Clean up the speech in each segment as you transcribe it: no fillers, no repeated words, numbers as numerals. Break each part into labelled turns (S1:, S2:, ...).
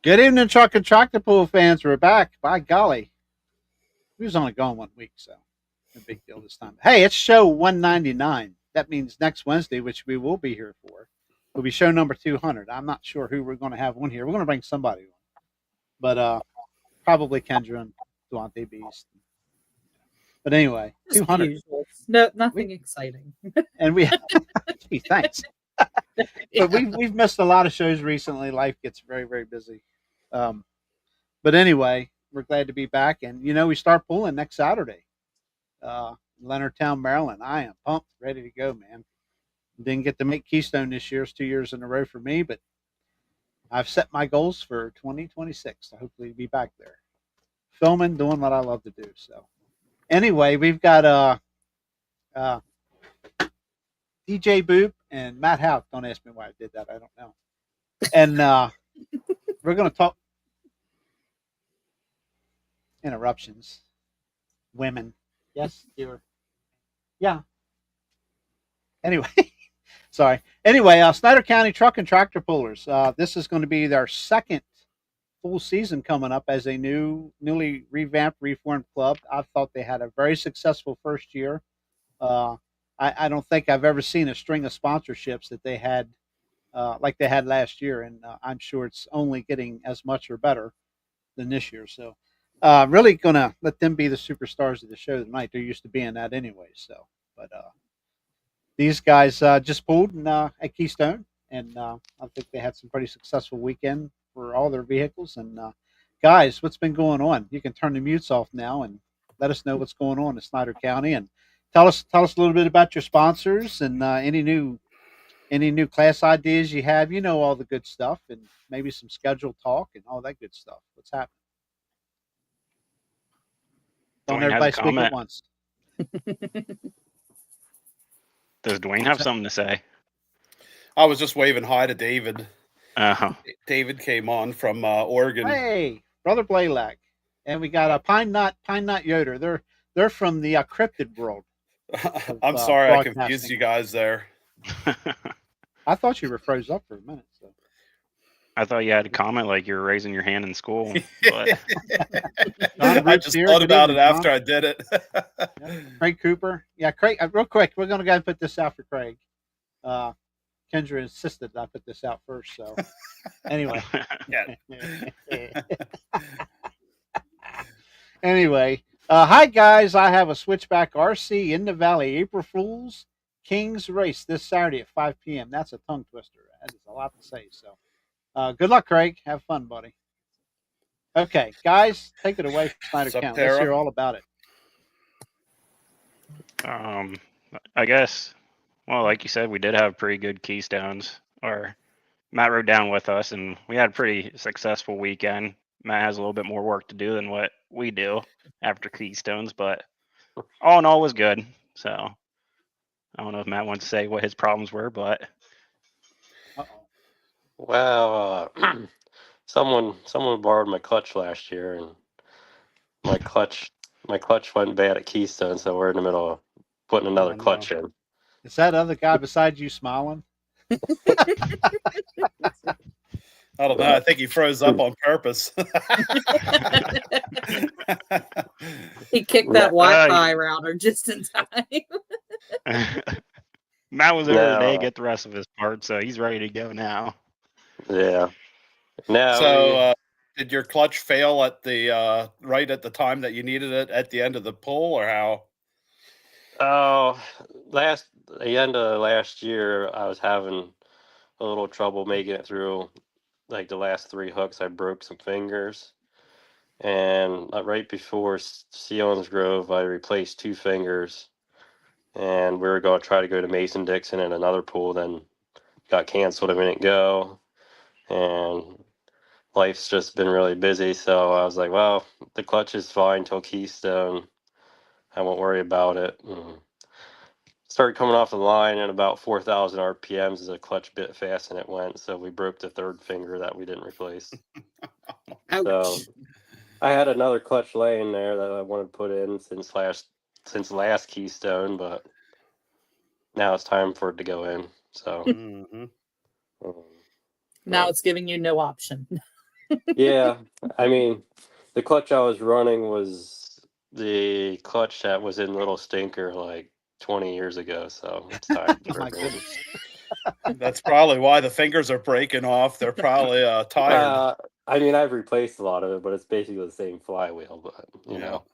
S1: Good evening, truck and tractor pool fans. We're back. By golly, we was only gone 1 week, so no big deal this time. Hey, it's show 199. That means next Wednesday, which we will be here for, will be show number 200. I'm not sure who we're going to have on here. We're going to bring somebody on, but probably Kendra and Duante Beast. But anyway,
S2: Just
S1: 200.
S2: the usual. No, nothing exciting.
S1: And we, gee, thanks. But we've missed a lot of shows recently. Life gets very, very busy. Um, but anyway, we're glad to be back. And, we start pulling next Saturday, Leonardtown, Maryland. I am pumped, ready to go, man. Didn't get to make Keystone this year. It's 2 years in a row for me, but I've set my goals for 2026. So hopefully be back there. Filming, doing what I love to do. So anyway, we've got DJ Boop and Matt Hauck. Don't ask me why I did that. I don't know. And we're going to talk interruptions. Women. Yes, dear. Yeah. Anyway, sorry. Anyway, Snyder County Truck and Tractor Pullers. This is going to be their second full season coming up as a newly revamped, reformed club. I thought they had a very successful first year. I don't think I've ever seen a string of sponsorships that they had like they had last year, and I'm sure it's only getting as much or better than this year. So really going to let them be the superstars of the show tonight. They're used to being that anyway. So, but these guys just pulled at Keystone, and I think they had some pretty successful weekend for all their vehicles. And guys, what's been going on? You can turn the mutes off now and let us know what's going on in Snyder County, and tell us a little bit about your sponsors and any new class ideas you have. All the good stuff, and maybe some scheduled talk and all that good stuff. What's happening? Don't everybody speak at once.
S3: Does Dwayne have something to say?
S4: I was just waving hi to David.
S3: Uh-huh.
S4: David came on from Oregon.
S1: Hey, brother Blaylock, and we got a Pine Knot Yoder. They're from the cryptid world.
S4: I'm sorry I confused you guys there.
S1: I thought you were froze up for a minute. So
S3: I thought you had a comment like you were raising your hand in school. But
S4: I just thought about it after I did it.
S1: Craig Cooper. Yeah, Craig, real quick, we're going to go and put this out for Craig. Kendra insisted I put this out first. So anyway. Anyway, hi, guys. I have a Switchback RC in the Valley April Fool's Kings race this Saturday at 5 p.m. That's a tongue twister. That is a lot to say. So good luck, Craig. Have fun, buddy. Okay, guys, take it away from Snyder County. Let's hear all about it.
S3: I guess, well, like you said, we did have pretty good Keystones. Or Matt rode down with us, and we had a pretty successful weekend. Matt has a little bit more work to do than what we do after Keystones, but all in all was good. So I don't know if Matt wants to say what his problems were, but
S5: well, someone borrowed my clutch last year, and my clutch went bad at Keystone, so we're in the middle of putting another clutch in.
S1: Is that other guy beside you smiling?
S4: I don't know. I think he froze up on purpose.
S2: He kicked that Wi-Fi router just in time.
S3: Matt was over today to get the rest of his parts, so he's ready to go now.
S5: Yeah. Now,
S4: so did your clutch fail at the right at the time that you needed it at the end of the pull, or how?
S5: Oh, the end of last year, I was having a little trouble making it through. Like the last 3 hooks, I broke some fingers, and right before Sealands Grove, I replaced 2 fingers, and we were going to try to go to Mason-Dixon in another pool, then got canceled and we didn't go, and life's just been really busy, so I was like, well, the clutch is fine till Keystone. I won't worry about it. Started coming off the line at about 4,000 RPMs as a clutch bit fast, and it went. So we broke the 3rd finger that we didn't replace. So I had another clutch laying there that I wanted to put in since last Keystone, but now it's time for it to go in. So
S2: now it's giving you no option.
S5: Yeah, I mean, the clutch I was running was the clutch that was in Little Stinker like 20 years ago, so it's time
S1: Oh,
S5: for
S1: my
S5: a new
S1: goodness.
S4: That's probably why the fingers are breaking off. They're probably
S5: one.
S4: tired.
S5: I mean, I've replaced a lot of it, but it's basically the same flywheel, but you
S4: Yeah.
S5: know,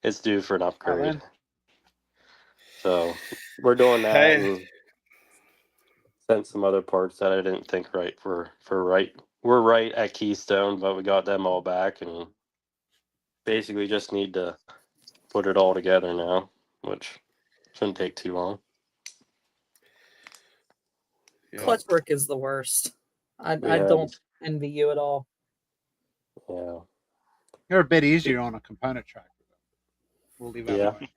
S5: it's due for an
S1: Oh,
S5: upgrade.
S1: then.
S5: So we're doing that
S4: Hey,
S5: and sent some other parts that I didn't think right for right. We're right at Keystone, but we got them all back and basically just need to put it all together now, which shouldn't take too long.
S4: yeah.
S2: Clutch work is the worst. I
S5: Yeah,
S2: don't envy you at all.
S5: yeah,
S1: You're a bit easier on a component tractor. We'll leave that
S5: yeah.
S1: alone.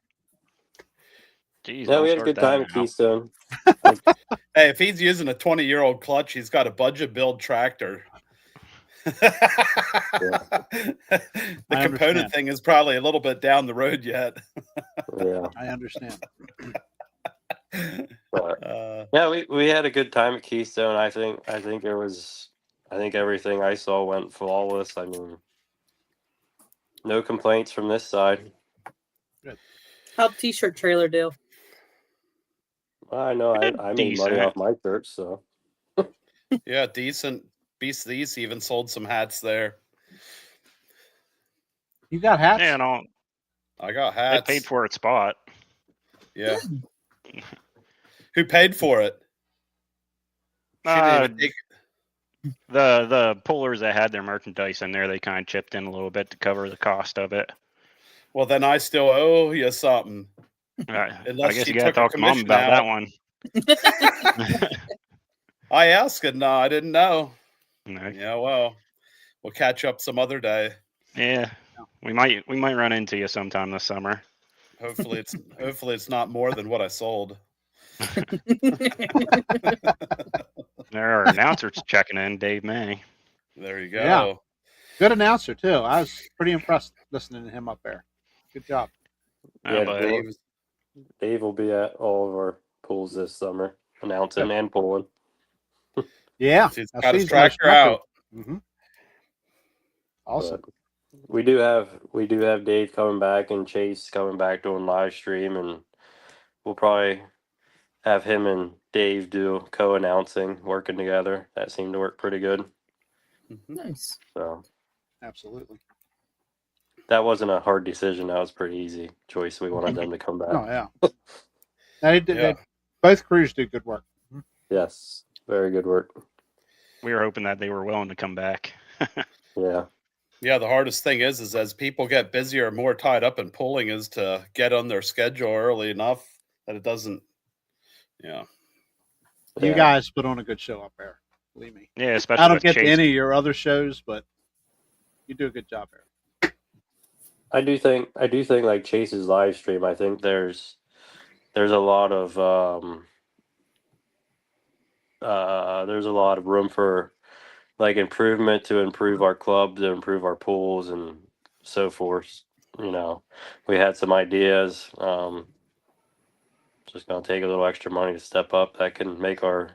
S3: Jeez,
S5: Yeah,
S3: don't
S5: we had a
S3: start
S5: good
S3: that
S5: time at
S3: now.
S5: Keystone.
S4: Hey, if he's using a 20-year-old clutch, he's got a budget build tractor. The
S1: I
S4: component
S1: understand.
S4: thing is probably a little bit down the road yet.
S5: Yeah,
S1: I understand.
S5: but yeah, we had a good time at Keystone. I think everything I saw went flawless. I mean, no complaints from this side.
S2: How'd T-shirt trailer do?
S5: I know
S3: We did
S5: I made money
S3: decent.
S5: off my shirts, so
S4: Yeah, decent. Beast These even sold some hats there.
S1: You got hats?
S3: Yeah, no,
S4: I got
S3: it
S4: hats.
S3: paid for its spot.
S4: Yeah. Who paid for it? She didn't even take.
S3: The pullers that had their merchandise in there, they kind of chipped in a little bit to cover the cost of it.
S4: Well, then I still owe you something.
S3: I
S4: Unless
S3: guess
S4: she
S3: you got to
S4: took a
S3: talk to mom
S4: commission
S3: about that
S4: out.
S3: one.
S4: I asked and I didn't know.
S3: No.
S4: Yeah, well, we'll catch up some other day.
S3: Yeah, we might run into you sometime this summer.
S4: Hopefully it's not more than what I sold.
S3: There are announcers checking in, Dave May.
S4: There you go.
S1: Yeah. Good announcer too. I was pretty impressed listening to him up there. Good job.
S5: yeah,
S3: But
S5: Dave will be at all of our pools this summer, announcing and pulling.
S1: Yeah.
S4: He's
S1: I
S4: got
S1: see
S4: his
S1: he's got
S4: tractor out.
S1: Mm-hmm. Awesome.
S5: But we do have Dave coming back and Chase coming back doing live stream, and we'll probably have him and Dave do co-announcing, working together. That seemed to work pretty good.
S4: Mhm.
S2: Nice.
S5: So
S1: Absolutely.
S5: that wasn't a hard decision. That was pretty easy choice. We wanted them to come back.
S1: Oh yeah. They did.
S4: Yeah.
S1: Both crews did good work.
S5: Yes, very good work.
S3: we were hoping that they were willing to come back.
S5: Yeah,
S4: Yeah, the hardest thing is as people get busier, more tied up in pulling, is to get on their schedule early enough that it doesn't. Yeah.
S1: You
S5: yeah.
S1: guys put on a good show up there. Believe me.
S3: Yeah, especially
S1: I don't
S3: with
S1: get to
S3: Chase.
S1: any of your other shows, but you do a good job there.
S5: I do think like Chase's live stream. I think there's a lot of there's a lot of room for like improvement to improve our club, to improve our pools and so forth. You know, we had some ideas. Just gonna take a little extra money to step up that can make our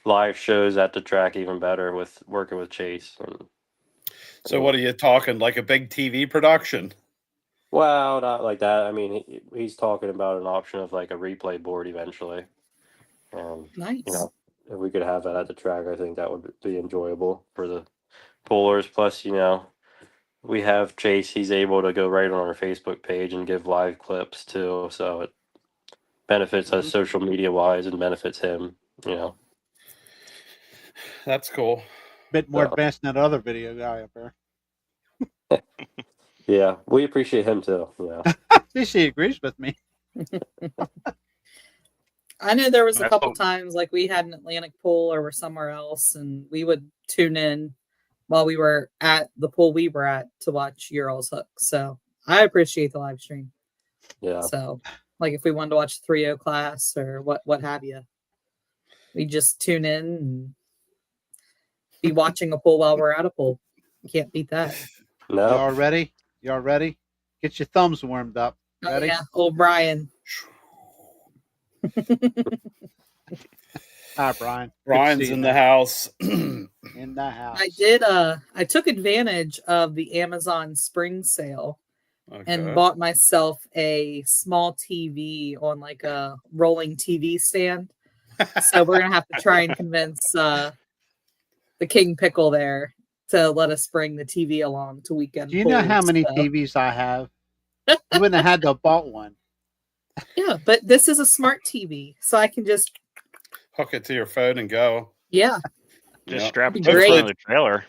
S5: live shows at the track even better with working with Chase. And
S4: So what are you talking, like a big TV production?
S5: well, not like that. I mean, he's talking about an option of like a replay board eventually.
S2: Nice.
S5: You know, if we could have that at the track, I think that would be enjoyable for the pullers. Plus, you know, we have Chase. He's able to go right on our Facebook page and give live clips too. So it benefits us social media wise and benefits him. You know,
S4: That's cool.
S1: Bit more
S5: So-
S1: advanced than that other video guy up there.
S5: yeah, we appreciate him too. Yeah,
S1: At least he agrees with me.
S2: I know there was a
S3: That's
S2: couple
S3: what-
S2: times like we had an Atlantic pool or were somewhere else, and we would tune in while we were at the pool we were at to watch your all's hook. So I appreciate the live stream.
S5: yeah,
S2: So like if we wanted to watch 3-0 class or what have you, we just tune in and be watching a pool while we're at a pool. Can't beat that.
S5: no,
S1: Y'all ready? Y'all ready? Get your thumbs warmed up.
S2: Oh,
S1: Ready?
S2: yeah, old Brian.
S1: Hi, Brian. Good to
S4: Brian's
S1: see you,
S4: in
S1: man.
S4: the house.
S1: In the house.
S2: I took advantage of the Amazon spring sale and
S4: Okay.
S2: bought myself a small TV on like a rolling TV stand. So we're gonna have to try and convince the King Pickle there to let us bring the TV along to weekend.
S1: Do you know how
S2: pools,
S1: many
S2: so.
S1: TVs I have? You wouldn't have had to have bought one.
S2: Yeah, but this is a smart TV, so I can just
S4: Hook it to your phone and go.
S2: yeah.
S3: Just
S4: Yeah.
S3: strap it
S2: That'd
S3: to
S2: be
S3: the front
S2: great.
S3: of the trailer.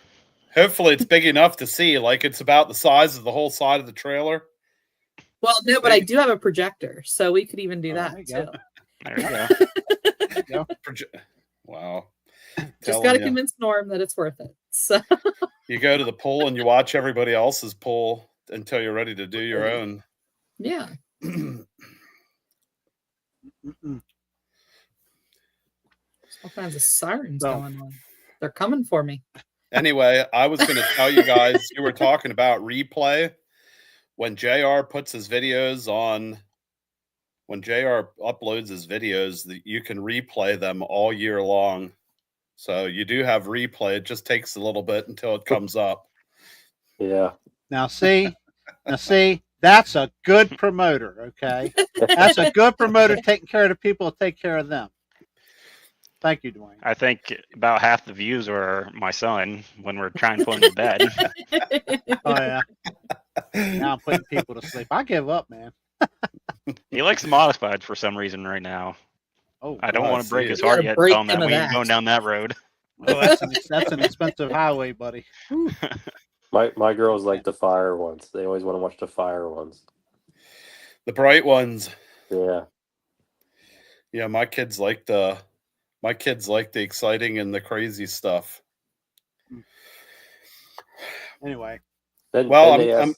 S4: Hopefully it's big enough to see. Like it's about the size of the whole side of the trailer.
S2: Well, no, but I do have a projector, so we could even do
S4: Oh,
S2: that
S1: there you go.
S2: too.
S3: There you go.
S1: There you go.
S4: Wow.
S2: Just
S4: Telling
S2: got to
S4: ya.
S2: convince Norm that it's worth it. So
S4: You go to the pool and you watch everybody else's pool until you're ready to do your own.
S2: yeah,
S1: Mm-mm.
S2: all kinds of sirens
S1: So-
S2: going on. They're coming for me.
S4: Anyway, I was going to tell you guys, you were talking about replay. When JR puts his videos on, when JR uploads his videos, you can replay them all year long. So you do have replay. It just takes a little bit until it comes up.
S5: Yeah.
S1: Now see, that's a good promoter. Okay, that's a good promoter taking care of the people that take care of them. Thank you, Dwayne.
S3: I think about half the views are my son when we're trying to put him to bed.
S1: Oh yeah. Now I'm putting people to sleep. I give up, man.
S3: He likes the modifieds for some reason right now.
S1: Oh,
S3: I don't
S4: Oh, I
S3: want to break
S4: see
S3: his
S4: it.
S3: heart
S2: Gotta
S3: yet.
S2: break
S3: Tell him that
S2: him of
S3: we ain't
S2: that.
S3: going down that road.
S1: oh, that's an expensive highway, buddy.
S5: My girls like the fire ones. They always want to watch the fire ones.
S4: The bright ones.
S5: Yeah.
S4: Yeah, my kids like the exciting and the crazy stuff.
S1: Anyway,
S5: Then,
S4: Well,
S5: then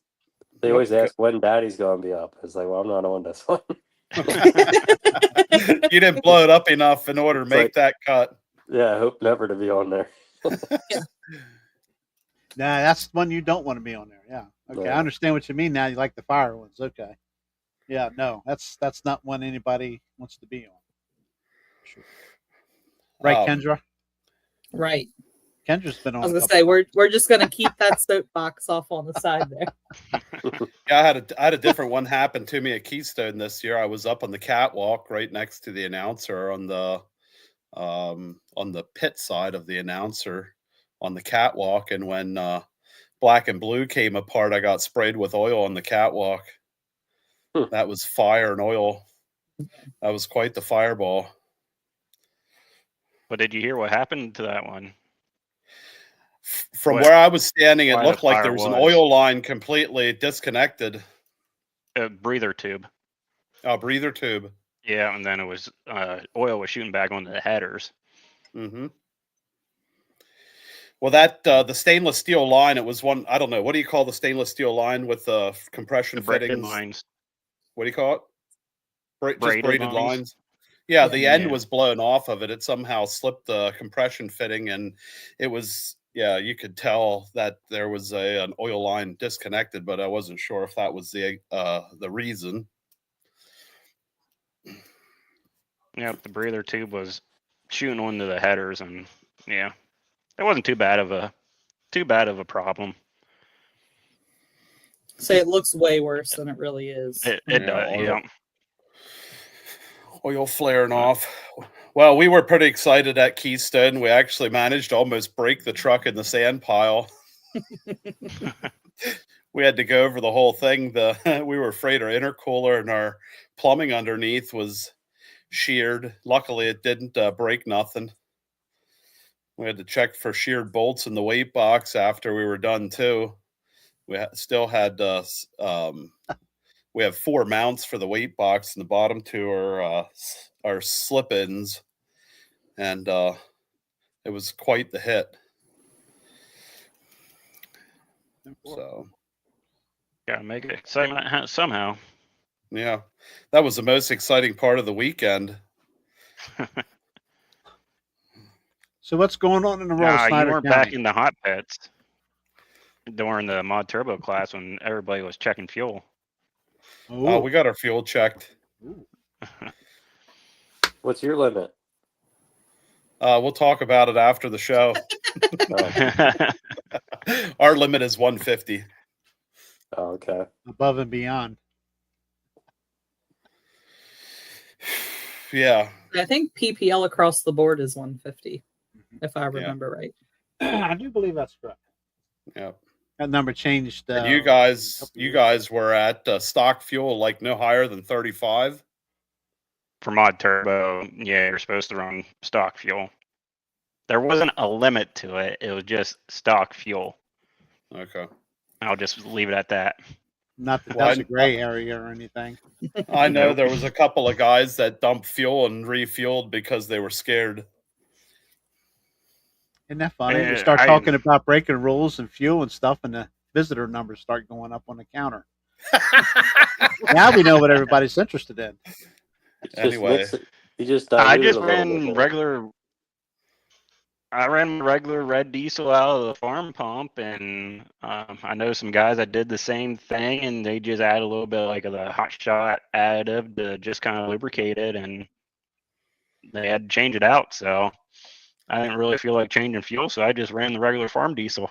S5: they always
S4: Yep.
S5: ask when Daddy's gonna be up. It's like, well, I'm not on this one.
S4: You didn't blow it up enough in order to
S5: It's
S4: make
S5: like-
S4: that cut.
S5: Yeah, I hope never to be on there.
S1: nah, that's one you don't want to be on there. Yeah. Okay,
S5: Yeah.
S1: I understand what you mean now. You like the fire ones. Okay. Yeah, no, that's not one anybody wants to be on. Sure. Right, Kendra?
S2: Right.
S1: Kendra's been on.
S2: I was
S1: a
S2: gonna
S1: couple
S2: say
S1: times.
S2: we're just gonna keep that soapbox off on the side there.
S4: Yeah, I had a different one happen to me at Keystone this year. I was up on the catwalk right next to the announcer on the pit side of the announcer on the catwalk, and when black and blue came apart, I got sprayed with oil on the catwalk. That was fire and oil. That was quite the fireball.
S3: But did you hear what happened to that one?
S4: From
S3: What-
S4: where I was standing, it
S3: why the
S4: looked like
S3: fire
S4: there was an
S3: was.
S4: oil line completely disconnected.
S3: A breather tube.
S4: A breather tube.
S3: Yeah, and then it was oil was shooting back onto the headers.
S4: Mm-hmm. Well, that the stainless steel line, it was one. I don't know. What do you call the stainless steel line with the compression
S3: The braided
S4: fittings?
S3: lines.
S4: What do you call it? Just
S3: Braided
S4: braided
S3: lines?
S4: lines. Yeah, the end
S3: Yeah.
S4: was blown off of it. It somehow slipped the compression fitting, and it was, yeah, you could tell that there was an oil line disconnected, but I wasn't sure if that was the reason.
S3: Yeah, the breather tube was shooting onto the headers, and yeah, it wasn't too bad of a problem.
S2: Say it looks way worse than it really is.
S3: It
S4: Yeah,
S3: does.
S4: oil.
S3: Yeah.
S4: Oil flaring off. Well, we were pretty excited at Keystone. We actually managed to almost break the truck in the sand pile. We had to go over the whole thing. We were afraid our intercooler and our plumbing underneath was sheared. Luckily, it didn't break nothing. We had to check for sheared bolts in the weight box after we were done too. We still had we have 4 mounts for the weight box, and the bottom 2 are slip-ins, and it was quite the hit. So
S3: Gotta make it exciting somehow.
S4: yeah, that was the most exciting part of the weekend.
S1: So what's going on in the world of
S3: Nah, you
S1: Snyder
S3: weren't
S1: County?
S3: back in the hot pits during the mod turbo class when everybody was checking fuel.
S1: Ooh.
S4: We got our fuel checked.
S1: Ooh.
S5: What's your limit?
S4: We'll talk about it after the show. Our limit is 150.
S5: Oh, okay.
S1: Above and beyond.
S4: Yeah.
S2: I think PPL across the board is 150, if I remember right.
S1: I do believe that's correct.
S4: Yeah.
S1: That number changed.
S4: And you guys were at stock fuel like no higher than 35.
S3: For mod turbo, yeah, you're supposed to run stock fuel. There wasn't a limit to it. It was just stock fuel.
S4: Okay.
S3: I'll just leave it at that.
S1: Not that
S4: Well,
S1: that's a gray area or anything.
S4: I know
S3: Nope.
S4: there was a couple of guys that dumped fuel and refueled because they were scared.
S1: Isn't that funny? You
S3: Yeah,
S1: start talking about breaking rules and fuel and stuff, and the visitor numbers start going up on the counter. Now we know what everybody's interested in.
S4: Anyway,
S5: You just
S3: I
S5: dilute
S3: just
S5: it a little
S3: ran
S5: bit.
S3: regular. I ran regular red diesel out of the farm pump, and I know some guys that did the same thing, and they just add a little bit like of the hot shot additive to just kind of lubricate it, and they had to change it out. So I didn't really feel like changing fuel, so I just ran the regular farm diesel.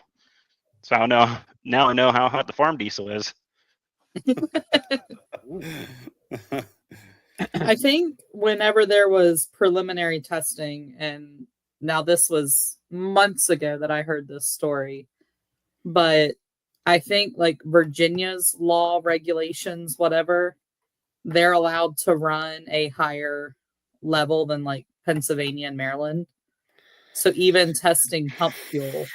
S3: So now I know how hot the farm diesel is.
S2: I think whenever there was preliminary testing, and now this was months ago that I heard this story, but I think like Virginia's law, regulations, whatever, they're allowed to run a higher level than like Pennsylvania and Maryland. So even testing pump fuel,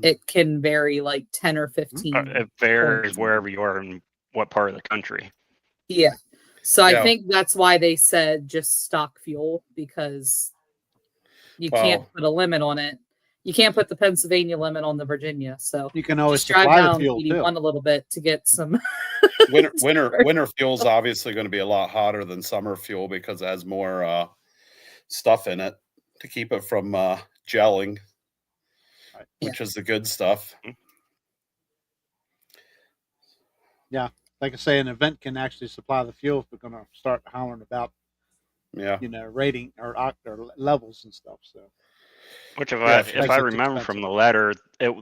S2: it can vary like 10 or 15.
S3: It varies
S2: points.
S3: wherever you are in what part of the country.
S2: Yeah. So
S4: Yeah.
S2: I think that's why they said just stock fuel, because you can't put a limit on it. You can't put the Pennsylvania limit on the Virginia. So
S1: You can always
S2: just drive
S1: supply the
S2: down
S1: fuel too.
S2: 81 a little bit to get some.
S4: winter fuel is obviously going to be a lot hotter than summer fuel because it has more stuff in it to keep it from gelling, which is the good stuff.
S1: Yeah, like I say, an event can actually supply the fuel if we're going to start hollering about, rating or levels and stuff. So,
S3: Which if
S1: makes
S3: I
S1: it
S3: remember from the letter,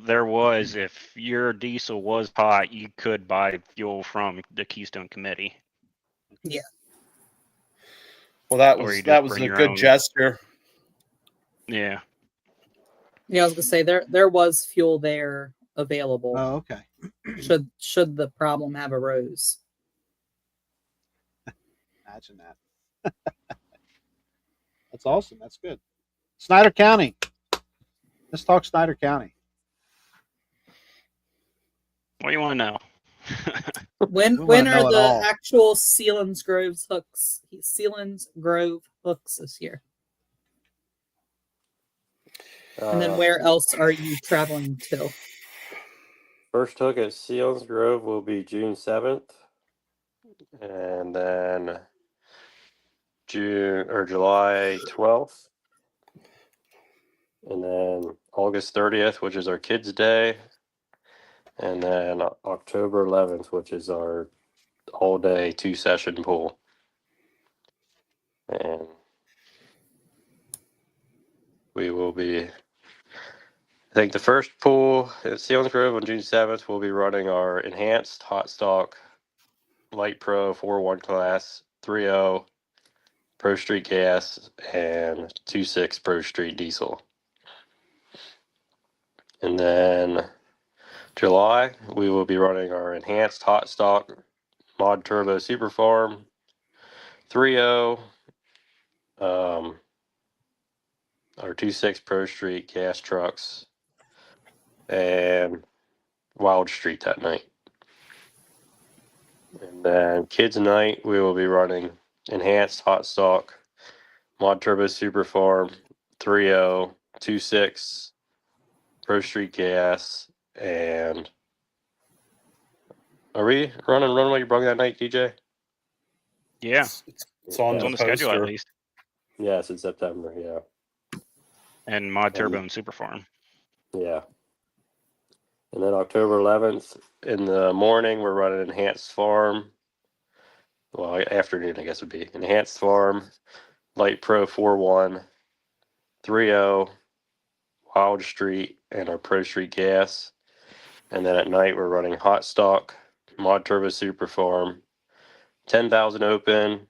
S3: there was, if your diesel was hot, you could buy fuel from the Keystone Committee.
S2: Yeah.
S4: Well, that
S3: Or
S4: was
S3: you just
S4: a
S3: bring your
S4: good
S3: own.
S4: gesture.
S3: Yeah.
S2: Yeah, I was gonna say there was fuel there available.
S1: oh, okay.
S2: Should the problem have arose.
S1: Imagine that. That's awesome. That's good. Snyder County. Let's talk Snyder County.
S3: What do you want to know?
S2: When
S1: We wanna
S2: are
S1: know it
S2: the
S1: all.
S2: actual Sealands Grove hooks this year? And then where else are you traveling to?
S5: First hook at Seals Grove will be June 7th. And then July 12th. And then August 30th, which is our Kids' Day. And then October 11th, which is our all-day 2-session pool. And we will be, I think the first pool at Seals Grove on June 7th, we'll be running our enhanced hot stock Light Pro 4.1 class 3.0 Pro Street gas and 2.6 Pro Street diesel. And then July, we will be running our enhanced hot stock Mod Turbo Super Farm 3.0, our 2.6 Pro Street gas trucks, and Wild Street that night. And then Kids Night, we will be running enhanced hot stock Mod Turbo Super Farm 3.0, 2.6 Pro Street gas, and are we running Runway Brung that night, DJ?
S3: Yeah.
S4: It's on
S3: It's
S4: the
S3: on the schedule at
S4: poster.
S3: least.
S5: Yes, in September, yeah.
S3: And Mod Turbo and Super Farm.
S5: Yeah. And then October 11th in the morning, we're running Enhanced Farm. Well, afternoon, I guess would be Enhanced Farm, Light Pro 4.1, 3.0, Wild Street, and our Pro Street gas. And then at night we're running Hot Stock, Mod Turbo Super Farm, 10,000 open,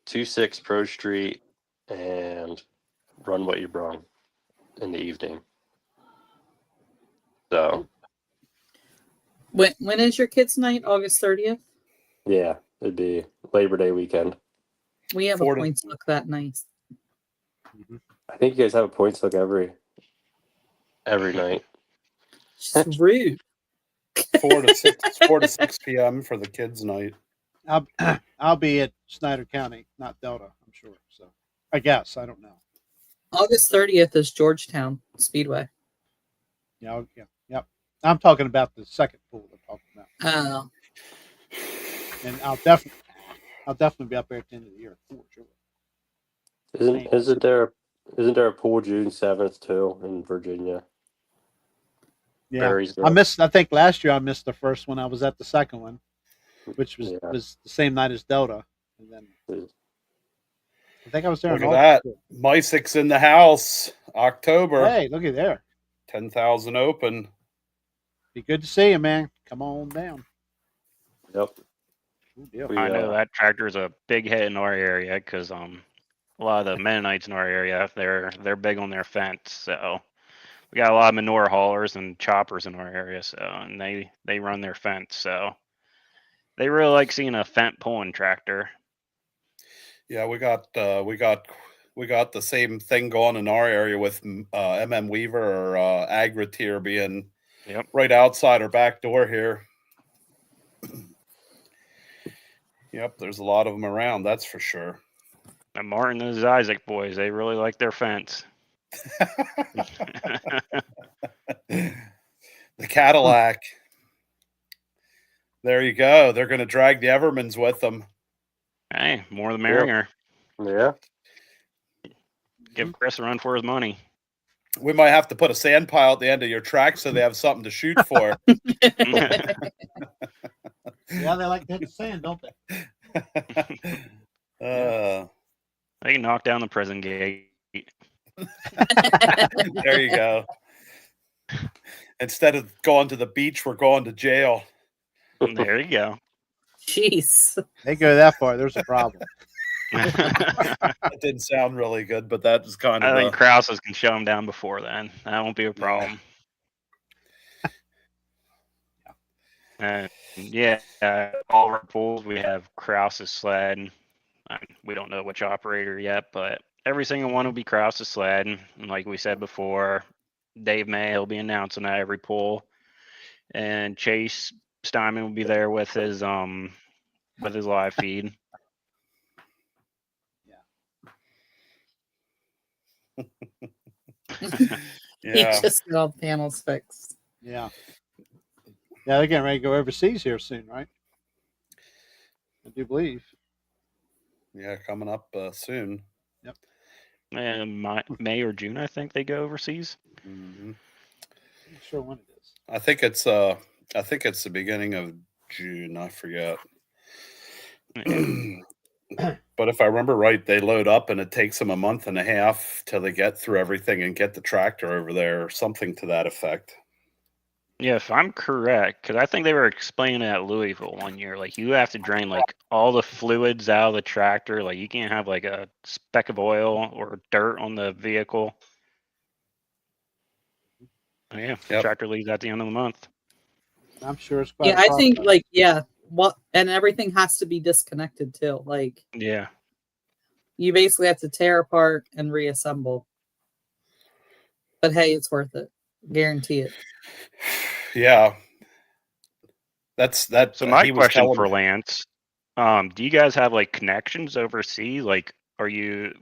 S5: 2.6 Pro Street, and Run What You Brung in the evening. So
S2: When is your kids' night? August 30th?
S5: yeah, it'd be Labor Day weekend.
S2: We have
S4: 4
S2: a
S4: to-
S2: points look that night.
S5: I think you guys have a points look every night.
S2: Just rude.
S4: 4 to 6 p.m. for the kids' night.
S1: I'll be at Snyder County, not Delta, I'm sure. So I guess I don't know.
S2: August 30th is Georgetown Speedway.
S1: Yeah. Yep. I'm talking about the second pool. I'm talking about,
S2: Oh,
S1: and I'll definitely be up there at the end of the year for sure.
S5: Isn't there a pool June 7th too in Virginia?
S1: Yeah,
S5: Marysville.
S1: I think last year I missed the first one. I was at the second one, which was
S5: Yeah.
S1: was the same night as Delta, and then I think I was there.
S4: Look
S1: in
S4: at that.
S1: August.
S4: Mysick's in the house. October.
S1: Hey, look at there.
S4: 10,000 open.
S1: Be good to see you, man. Come on down.
S5: Yep.
S1: Good deal.
S5: We,
S3: I know that tractor's a big hit in our area because a lot of the Mennonites in our area they're big on their fence. So we got a lot of manure haulers and choppers in our area. So and they run their fence. So they really like seeing a fence pulling tractor.
S4: Yeah, we got the same thing going in our area with MM Weaver or Agritier being
S3: Yep.
S4: right outside our back door here. Yep, there's a lot of them around, that's for sure.
S3: And Martin and his Isaac boys, they really like their fence.
S4: The Cadillac. There you go. They're going to drag the Evermans with them.
S3: Hey, more the merrier.
S5: Yeah.
S3: Give Chris a run for his money.
S4: We might have to put a sand pile at the end of your track so they have something to shoot for.
S1: Yeah, they like to hit the sand, don't they?
S3: They can knock down the prison gate.
S4: There you go. Instead of going to the beach, we're going to jail.
S3: There you go.
S2: jeez.
S1: They go that far. There's a problem.
S4: That didn't sound really good, but that was kind of.
S3: I think Krause's can show him down before then. That won't be a problem. Yeah, all of our pools, we have Krause's sled. We don't know which operator yet, but every single one will be Krause's sled. And like we said before, Dave May will be announcing that every pool, and Chase Steinman will be there with his live feed.
S2: He
S4: Yeah.
S2: just got all the panels fixed.
S1: Yeah. Yeah, they're getting ready to go overseas here soon, right? I do believe.
S4: Yeah, coming up soon.
S3: And May or June, I think they go overseas.
S4: Mm-hmm.
S1: I'm not sure when it is.
S4: I think it's the beginning of June. I forget. But if I remember right, they load up and it takes them a month and a half till they get through everything and get the tractor over there, or something to that effect.
S3: Yeah, if I'm correct, because I think they were explaining it at Louisville one year. Like you have to drain like all the fluids out of the tractor. Like you can't have like a speck of oil or dirt on the vehicle. Oh, yeah, the
S4: Yep.
S3: tractor leaves at the end of the month.
S1: I'm sure it's quite
S2: Yeah,
S1: a
S2: I think
S1: process.
S2: and everything has to be disconnected too. Like
S3: Yeah.
S2: you basically have to tear apart and reassemble. But hey, it's worth it. Guarantee it.
S4: Yeah. That's that.
S3: So my
S4: he was
S3: question
S4: telling
S3: for
S4: me.
S3: Lance, do you guys have like connections overseas? Like, do you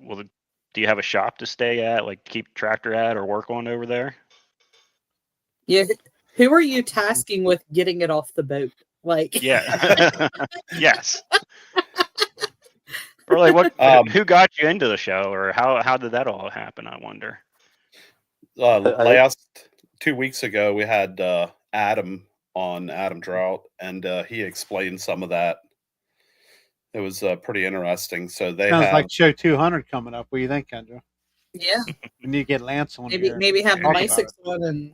S3: have a shop to stay at, like keep tractor at or work on over there?
S2: Yeah. Who are you tasking with getting it off the boat? Like
S3: Yeah. Yes. Or like what? Who got you into the show, or how did that all happen? I wonder.
S4: Last 2 weeks ago, we had Adam on, Adam Drought, and he explained some of that. It was pretty interesting. So they
S1: Sounds
S4: have
S1: like show 200 coming up. What do you think, Kendra?
S2: Yeah,
S1: We need to get Lance on
S2: maybe
S1: here.
S2: maybe have the
S1: Talk about
S2: MySix
S1: it.
S2: one and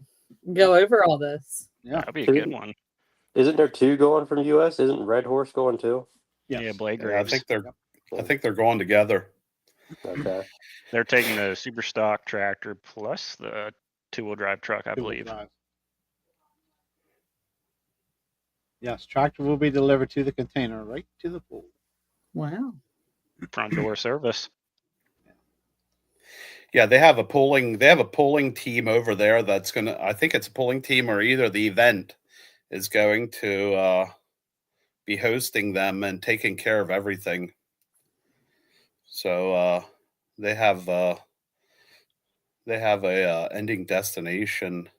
S2: go over all this.
S1: Yeah.
S3: That'd be a good one.
S5: Isn't there two going from US? Isn't Red Horse going too?
S1: Yes.
S3: Yeah, Blake
S4: Yeah, I
S3: Graves.
S4: think they're
S5: Yep.
S4: going together.
S5: Okay.
S3: They're taking the super stock tractor plus the 2-wheel drive truck, I
S1: Two-wheel
S3: believe.
S1: drive. Yes, tractor will be delivered to the container right to the pool.
S2: Wow.
S3: Front door service.
S4: Yeah, they have a pulling team over there that's gonna. I think it's a pulling team, or either the event is going to be hosting them and taking care of everything. So they have a ending destination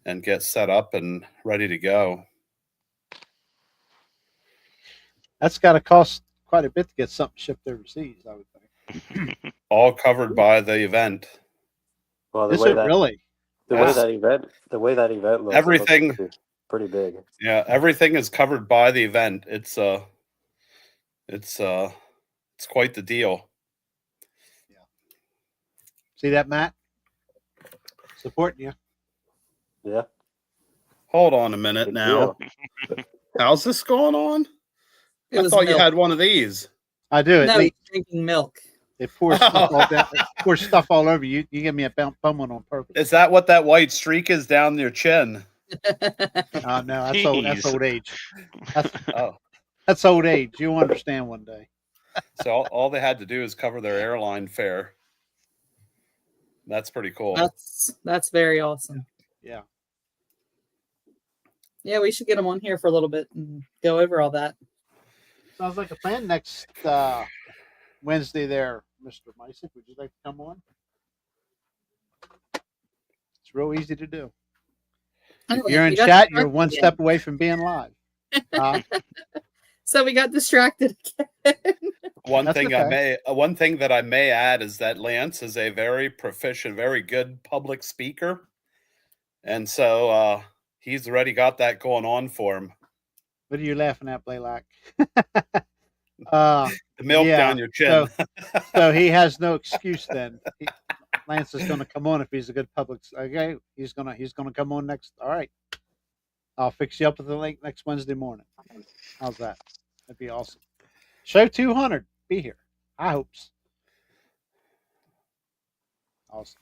S4: and get set up and ready to go.
S1: That's got to cost quite a bit to get something shipped overseas, I would think.
S4: All covered by the event.
S5: Well, the
S1: Is
S5: way
S1: it
S5: that
S1: really?
S5: the way that event looks, it looks
S4: Everything.
S5: pretty big.
S4: Yeah, everything is covered by the event. It's quite the deal.
S1: See that, Matt? Supporting you.
S5: Yeah.
S4: Hold on a minute
S5: Good
S4: now.
S5: deal.
S4: How's this going on?
S2: It
S4: I
S2: was
S4: thought you
S2: milk.
S4: had one of these.
S1: I do. It
S2: No,
S1: leaks.
S2: he's drinking milk.
S1: It pours stuff all down. It pours stuff all over you. You give me a bum one on purpose.
S4: Is that what that white streak is down your chin?
S1: No, that's old. That's
S3: Jeez.
S1: old age.
S4: Oh,
S1: That's old age. You'll understand one day.
S4: so all they had to do is cover their airline fare. That's pretty cool.
S2: That's very awesome.
S1: Yeah.
S2: Yeah, we should get him on here for a little bit and go over all that.
S1: Sounds like a plan. Next Wednesday there, Mr. Mysick. Would you like to come on? It's real easy to do. If
S2: Anyway,
S1: you're in
S2: we got
S1: chat, you're
S2: distracted
S1: one
S2: again.
S1: step away from being live.
S2: So we got distracted again.
S4: One
S1: That's
S4: thing
S1: okay.
S4: one thing that I may add is that Lance is a very proficient, very good public speaker, and so he's already got that going on for him.
S1: What are you laughing at, Blaylock?
S4: The milk down your chin.
S1: So he has no excuse then. Lance is going to come on if he's a good public. Okay, he's gonna come on next. All right, I'll fix you up with the link next Wednesday morning. How's that? That'd be awesome. Show 200. Be here. I hopes. Awesome.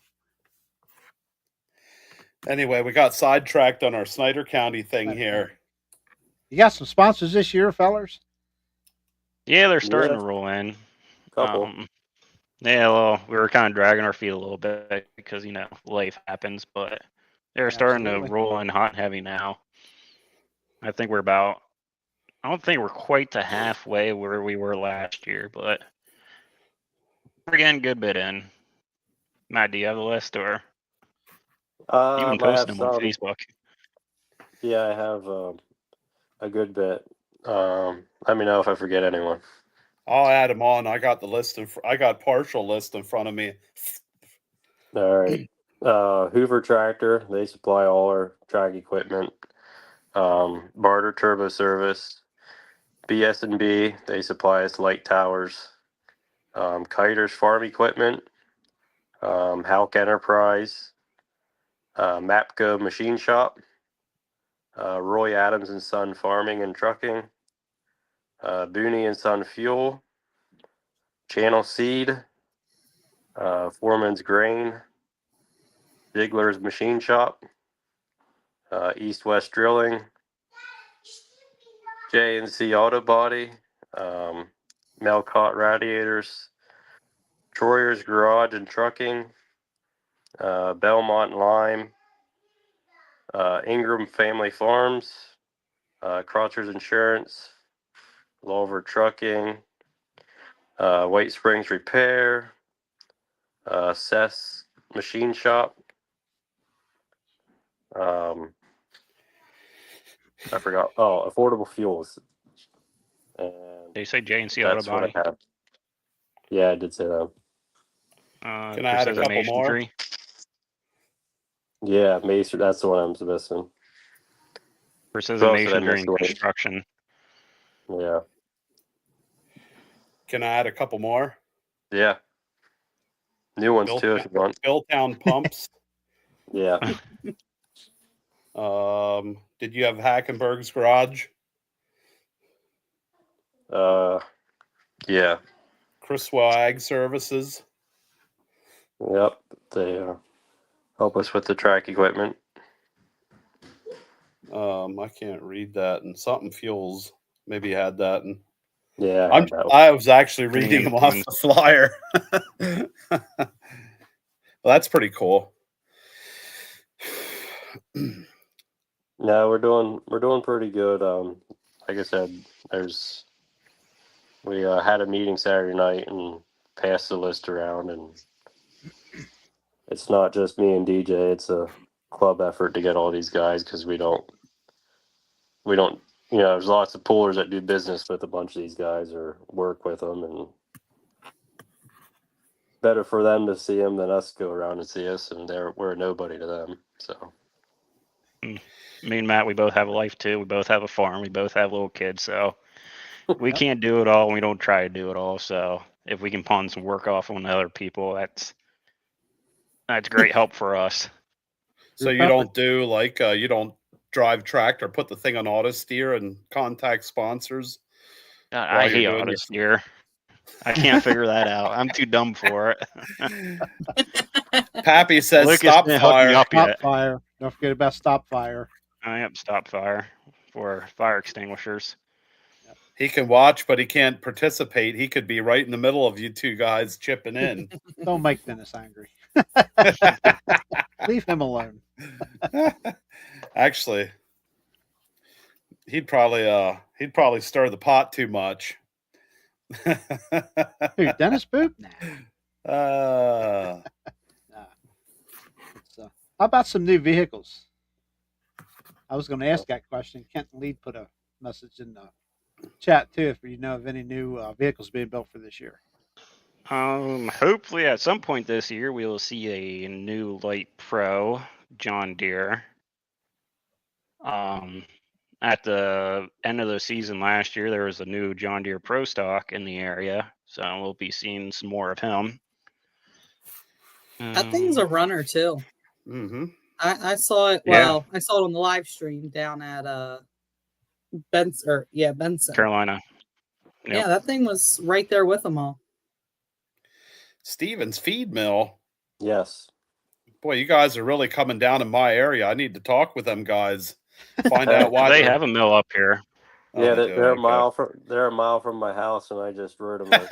S4: Anyway, we got sidetracked on our Snyder County thing here.
S1: You got some sponsors this year, fellers?
S3: Yeah, they're starting
S5: Yeah.
S3: to roll in.
S5: Couple.
S3: Yeah, well, we were kind of dragging our feet a little bit because, life happens, but they're starting
S1: Absolutely.
S3: to roll in hot and heavy now. I think I don't think we're quite to halfway where we were last year, but we're getting a good bit in. Matt, do you have the list, or you've been
S5: I have
S3: posting them on
S5: some.
S3: Facebook?
S5: Yeah, I have a good bit. Let me know if I forget anyone.
S4: I'll add them on. I got the list. I got partial list in front of me.
S5: All right. Hoover Tractor, they supply all our track equipment. Barter Turbo Service, BS&B, they supply us light towers. Kiters Farm Equipment, Hauck Enterprise, Mapco Machine Shop, Roy Adams and Son Farming and Trucking, Booney and Son Fuel, Channel Seed, Foreman's Grain, Ziegler's Machine Shop, East West Drilling, J&C Auto Body, Melcott Radiators, Troyer's Garage and Trucking, Belmont Lime, Ingram Family Farms, Crotchers Insurance, Lulver Trucking, White Springs Repair, Seth's Machine Shop. I forgot. Oh, Affordable Fuels. And
S3: They say J&C Auto
S5: that's what
S3: Body.
S5: I have. Yeah, I did say that.
S4: Can I add a
S3: Precision
S4: couple more?
S3: Masonry.
S5: Yeah, Mason. That's the one I'm missing.
S3: Precision
S5: Who else did I
S3: Masonry
S5: miss?
S3: and Construction.
S5: Yeah.
S4: Can I add a couple more?
S5: Yeah. New ones too, if you want.
S4: Billtown Pumps.
S5: Yeah.
S4: Did you have Hackenberg's Garage?
S5: Yeah.
S4: Criswell Ag Services.
S5: Yep. They help us with the track equipment.
S4: I can't read that. And something fuels. Maybe you had that. And
S5: Yeah,
S4: I was actually reading them off the flyer. Well, that's pretty cool.
S5: No, we're doing pretty good. Like I said, we had a meeting Saturday night and passed the list around, and it's not just me and DJ. It's a club effort to get all these guys because we don't. There's lots of poolers that do business with a bunch of these guys or work with them, and better for them to see them than us go around and see us, and we're a nobody to them. So.
S3: Me and Matt, we both have a life too. We both have a farm. We both have little kids, so we can't do it all. And we don't try to do it all. So if we can pawn some work off on other people, that's great help for us.
S4: So you don't do you don't drive tractor, put the thing on auto steer and contact sponsors?
S3: I hate auto steer. I can't figure that out. I'm too dumb for it.
S4: Pappy says
S3: Lucas
S4: stop fire.
S1: Stop fire. Don't forget about stop fire.
S3: I am stop fire for fire extinguishers.
S4: He can watch, but he can't participate. He could be right in the middle of you two guys chipping in.
S1: Don't make Dennis angry. Leave him alone.
S4: Actually, he'd probably stir the pot too much.
S1: Who, Dennis Boop? Nah. How about some new vehicles? I was going to ask that question. Kent Lead put a message in the chat too, if you know of any new vehicles being built for this year.
S3: Hopefully at some point this year we will see a new Light Pro John Deere. At the end of the season last year, there was a new John Deere Pro stock in the area, so we'll be seeing some more of him.
S2: That thing's a runner too.
S4: Mm-hmm.
S2: I saw it. Well, I saw it on the live stream down at Benson.
S3: Carolina. Yep.
S2: Yeah, that thing was right there with them all.
S4: Stevens Feed Mill.
S5: Yes.
S4: Boy, you guys are really coming down in my area. I need to talk with them guys. Find out why
S3: they have a mill up here.
S5: Yeah, they're a mile from my house, and I just rode them.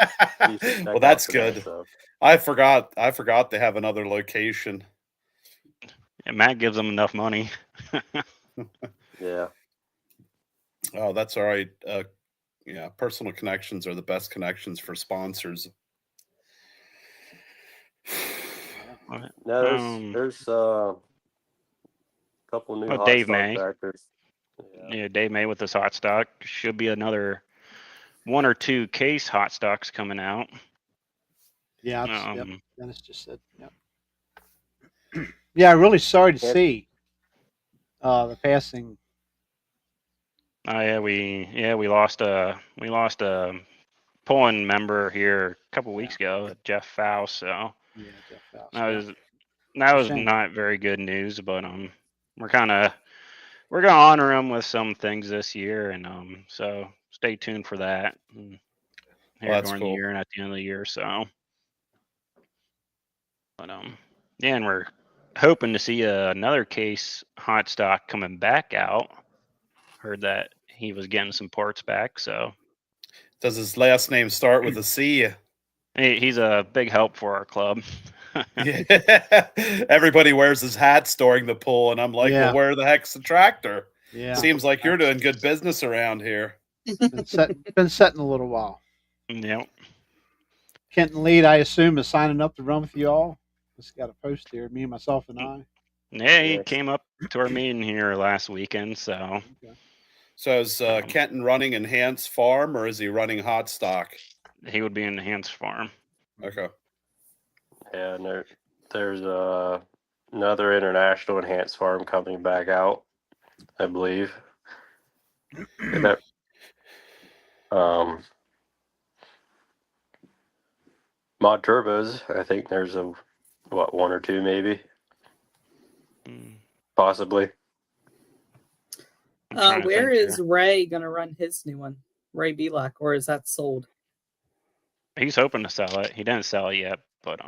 S4: Well, that's good. So. I forgot they have another location.
S3: And Matt gives them enough money.
S5: Yeah.
S4: Oh, that's all right. Yeah, personal connections are the best connections for sponsors.
S5: No, there's a couple new hot
S3: Dave
S5: stock
S3: May.
S5: tractors.
S3: Yeah, Dave May with his hot stock. Should be another 1 or 2 case hot stocks coming out.
S1: Yeah, yep. Dennis just said. Yep. Yeah, I'm really sorry to see the passing.
S3: Oh yeah, we lost a pulling member here a couple weeks ago, Jeff Faust. So
S1: yeah, Jeff Faust.
S3: That was not very good news, but we're gonna honor him with some things this year, and so stay tuned for that here during the year and at the end of the year. So, but yeah, and we're hoping to see another case hot stock coming back out. Heard that he was getting some parts back. So,
S4: does his last name start with a C?
S3: He's a big help for our club.
S4: Yeah. Everybody wears his hats during the pull, and I'm like, well, where the heck's the tractor?
S1: Yeah.
S4: Seems like you're doing good business around here.
S1: Been setting a little while.
S3: Yep.
S1: Kenton Lead, I assume, is signing up to run with you all. Just got a post here, me, myself, and I.
S3: Yeah, he came up to our meeting here last weekend. So,
S4: so is Kenton running Enhanced Farm, or is he running Hot Stock?
S3: He would be in Enhanced Farm.
S4: Okay.
S5: Yeah, and there's another international Enhanced Farm coming back out, I believe. mod turbos. I think there's one or two maybe, possibly.
S3: I'm trying to
S2: Where
S3: think
S2: is
S3: here.
S2: Ray gonna run his new one? Ray Belak, or is that sold?
S3: He's hoping to sell it. He didn't sell it yet, but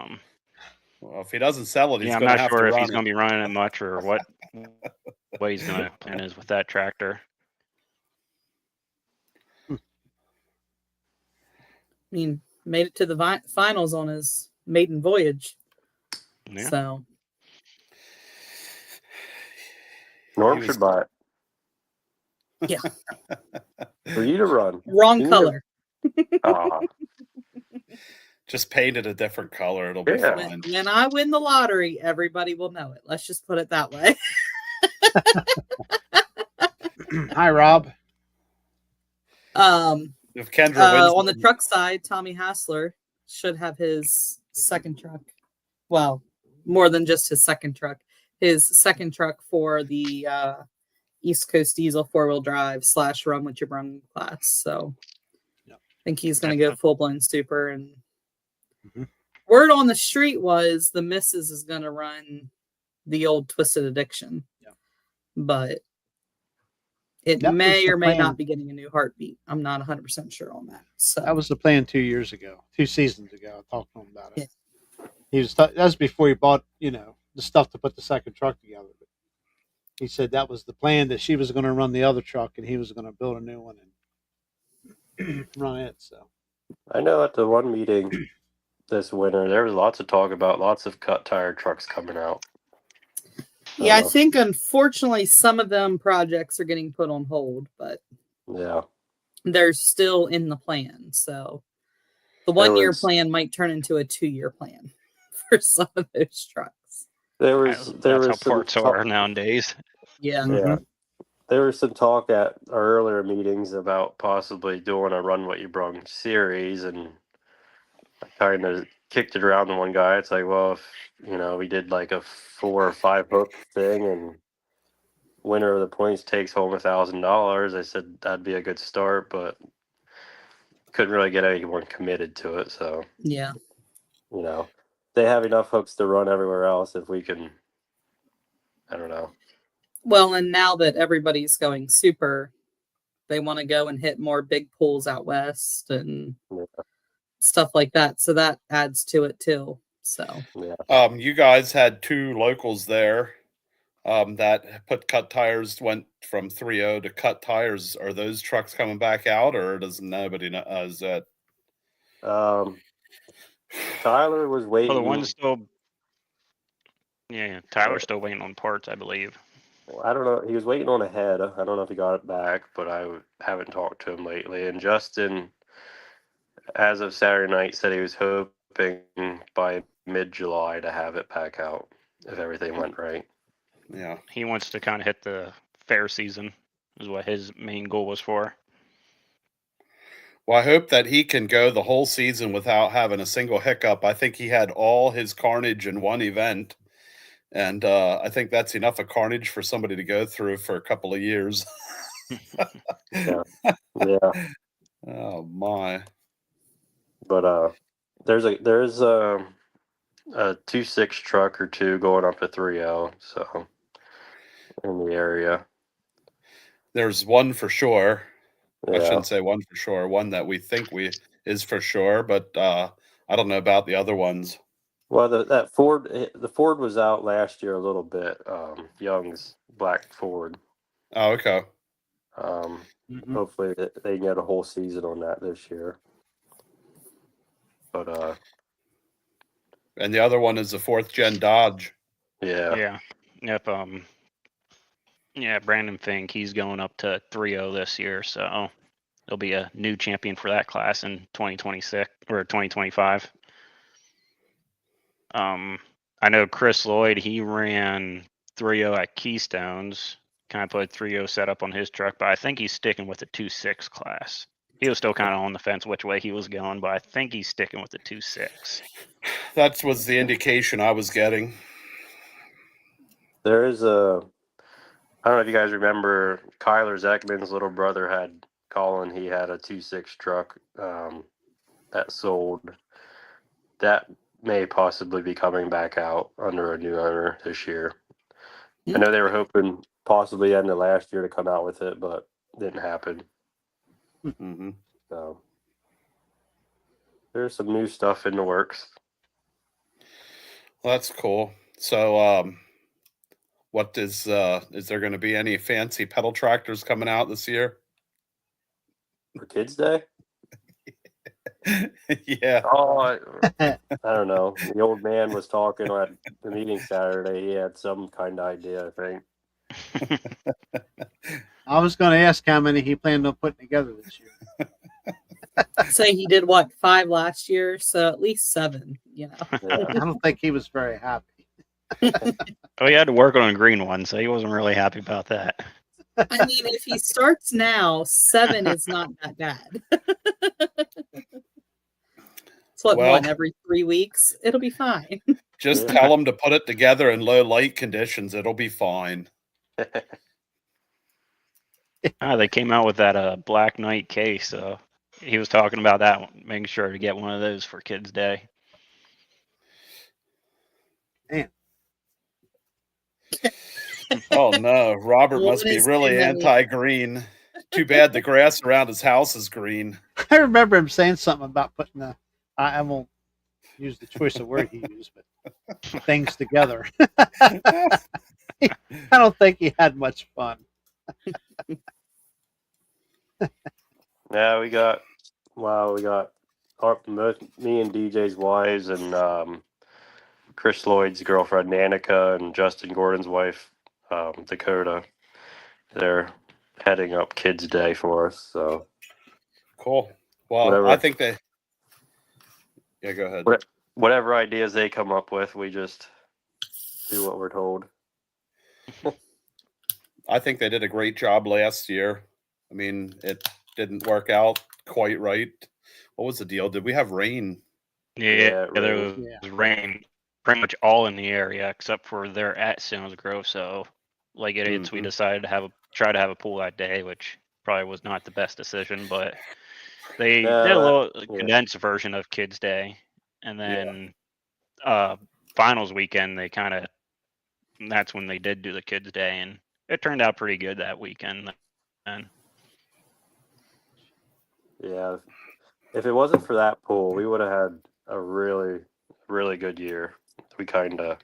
S4: Well, if he doesn't sell it, he's
S3: yeah, I'm
S4: going to
S3: not
S4: have
S3: sure
S4: to
S3: if
S4: run
S3: he's
S4: it.
S3: going to be running it much or what he's going to plan is with that tractor.
S2: I mean, made it to the finals on his maiden voyage.
S3: Yeah.
S2: So
S5: Norm should buy it.
S2: Yeah.
S5: For you to run.
S2: wrong
S5: You need
S2: color.
S5: Aw,
S4: Just paint it a different color. It'll be
S5: Yeah.
S4: fine.
S2: When I win the lottery, everybody will know it. Let's just put it that way.
S1: Hi, Rob.
S4: If Kendra wins,
S2: On the truck side, Tommy Hassler should have his second truck. Well, more than just his second truck. His second truck for the East Coast Diesel 4-wheel drive / run with your brung class. So
S1: Yep.
S2: I think he's going to go full blown super. And
S1: Mhm.
S2: word on the street was the missus is going to run the old Twisted Addiction.
S1: Yep.
S2: But it
S1: That was
S2: may
S1: the
S2: or may
S1: plan.
S2: not be getting a new heartbeat. I'm not 100% sure on that. So
S1: That was the plan 2 years ago, 2 seasons ago. I talked to him about it.
S2: Yeah.
S1: He was that was before he bought, the stuff to put the second truck together. But he said that was the plan, that she was going to run the other truck and he was going to build a new one and run it. So
S5: I know at the one meeting this winter, there was lots of talk about lots of cut tire trucks coming out.
S2: yeah, I think unfortunately some of them projects are getting put on hold, but
S5: Yeah.
S2: they're still in the plan. So the
S5: There
S2: 1 year
S5: was-
S2: plan might turn into a 2-year plan for some of those trucks.
S5: There
S3: That's
S5: was
S3: how
S5: some
S3: parts are nowadays.
S2: Yeah.
S5: Yeah. There was some talk at our earlier meetings about possibly doing a Run What You Brung series, and I kind of kicked it around to one guy. It's like, well, if we did like a 4 or 5 hook thing, and winner of the points takes home $1,000, I said that'd be a good start, but couldn't really get anyone committed to it. So
S2: Yeah.
S5: they have enough hooks to run everywhere else. If we can, I don't know.
S2: Well, and now that everybody's going super, they want to go and hit more big pools out west and
S5: Yeah.
S2: stuff like that. So that adds to it too. So
S5: Yeah.
S4: you guys had 2 locals there that put cut tires, went from 3.0 to cut tires. Are those trucks coming back out, or does nobody know? Is that
S5: Tyler was waiting.
S3: Well, the one's still. Yeah, Tyler's still waiting on parts, I believe.
S5: I don't know. He was waiting on a head. I don't know if he got it back, but I haven't talked to him lately. And Justin, as of Saturday night, said he was hoping by mid-July to have it back out if everything went right.
S4: Yeah.
S3: He wants to kind of hit the fair season, is what his main goal was for.
S4: Well, I hope that he can go the whole season without having a single hiccup. I think he had all his carnage in one event. And I think that's enough of carnage for somebody to go through for a couple of years.
S5: Yeah.
S4: Oh my!
S5: But there's a 2.6 truck or 2 going up to 3.0, so in the area.
S4: There's one for sure. I
S5: Yeah.
S4: shouldn't say one for sure. One that we think is for sure, but I don't know about the other ones.
S5: Well, the Ford was out last year a little bit. Young's black Ford.
S4: Oh, okay.
S5: Hopefully they can get a whole season on that this year. But
S4: And the other one is the 4th gen Dodge.
S5: yeah.
S3: Yep. Yeah, Brandon Fink, he's going up to 3.0 this year, so there'll be a new champion for that class in 2026 or 2025. I know Chris Lloyd, he ran 3.0 at Keystones, kind of put 3.0 setup on his truck, but I think he's sticking with the 2.6 class. He was still kind of on the fence which way he was going, but I think he's sticking with the 2.6.
S4: That was the indication I was getting.
S5: There is I don't know if you guys remember, Kyler Zeckman's little brother had Colin. He had a 2.6 truck that sold. that may possibly be coming back out under a new owner this year. I
S2: Hmm.
S5: know they were hoping possibly end of last year to come out with it, but didn't happen.
S4: Mm-hmm.
S5: So there's some new stuff in the works.
S4: Well, that's cool. So, what is there going to be any fancy pedal tractors coming out this year?
S5: For Kids Day?
S4: Yeah.
S5: Oh, I don't know. The old man was talking at the meeting Saturday. He had some kind of idea, I think.
S1: I was going to ask how many he planned on putting together this year.
S2: Say he did what, 5 last year, so at least 7. You know.
S5: Yeah.
S1: I don't think he was very happy.
S3: Oh, he had to work on a green one, so he wasn't really happy about that.
S2: I mean, if he starts now, 7 is not that bad. It's what,
S4: Well-
S2: one every 3 weeks? It'll be fine.
S4: Just
S5: Yeah.
S4: tell them to put it together in low light conditions. It'll be fine.
S3: They came out with that Black Knight case, so he was talking about that one, making sure to get one of those for Kids Day.
S4: Oh no, Robert
S2: Well,
S4: must
S2: it
S4: be
S2: is
S4: really
S2: too many.
S4: anti-green. Too bad the grass around his house is green.
S1: I remember him saying something about putting I won't use the choice of word he used, but things together. I don't think he had much fun.
S5: Yeah, we got me and DJ's wives and Chris Lloyd's girlfriend Danica and Justin Gordon's wife Dakota. They're heading up Kids Day for us. So
S4: Cool. Well,
S5: Whatever.
S4: I think they. Yeah, go ahead.
S5: whatever ideas they come up with, we just do what we're told.
S4: I think they did a great job last year. I mean, it didn't work out quite right. What was the deal? Did we have rain?
S3: Yeah,
S5: it
S3: there
S5: rained.
S3: was rain pretty much all in the area except for they're at Stones Grove. So, like idiots, we
S4: Mhm.
S3: decided to try to have a pool that day, which probably was not the best decision. But they
S5: Yeah,
S3: did a little
S5: yeah.
S3: condensed version of Kids Day, and
S4: Yeah.
S3: then finals weekend that's when they did do the Kids Day, and it turned out pretty good that weekend. And
S5: Yeah. If it wasn't for that pool, we would have had a really, really good year. We kind of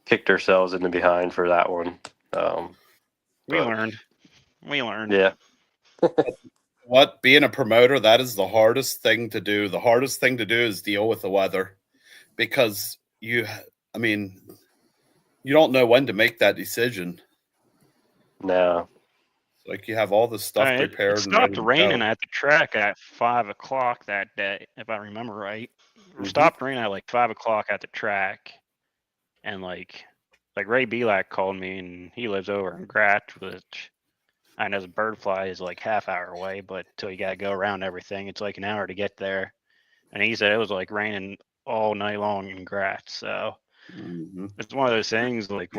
S5: kicked ourselves in the behind for that one.
S3: we
S5: But-
S3: learned.
S5: Yeah.
S4: What? Being a promoter, that is the hardest thing to do. The hardest thing to do is deal with the weather because you don't know when to make that decision.
S5: No.
S4: Like you have all this stuff
S3: It
S4: prepared and ready
S3: stopped
S4: to
S3: raining
S4: go.
S3: at the track at 5 o'clock that day, if I remember right. It
S5: Mhm.
S3: stopped raining at like 5 o'clock at the track, and like Ray Belak called me, and he lives over in Gratz, which I know the bird fly is like half hour away, but till you gotta go around everything, it's like an hour to get there. And he said it was like raining all night long in Gratz, so
S4: Mhm.
S3: it's one of those things like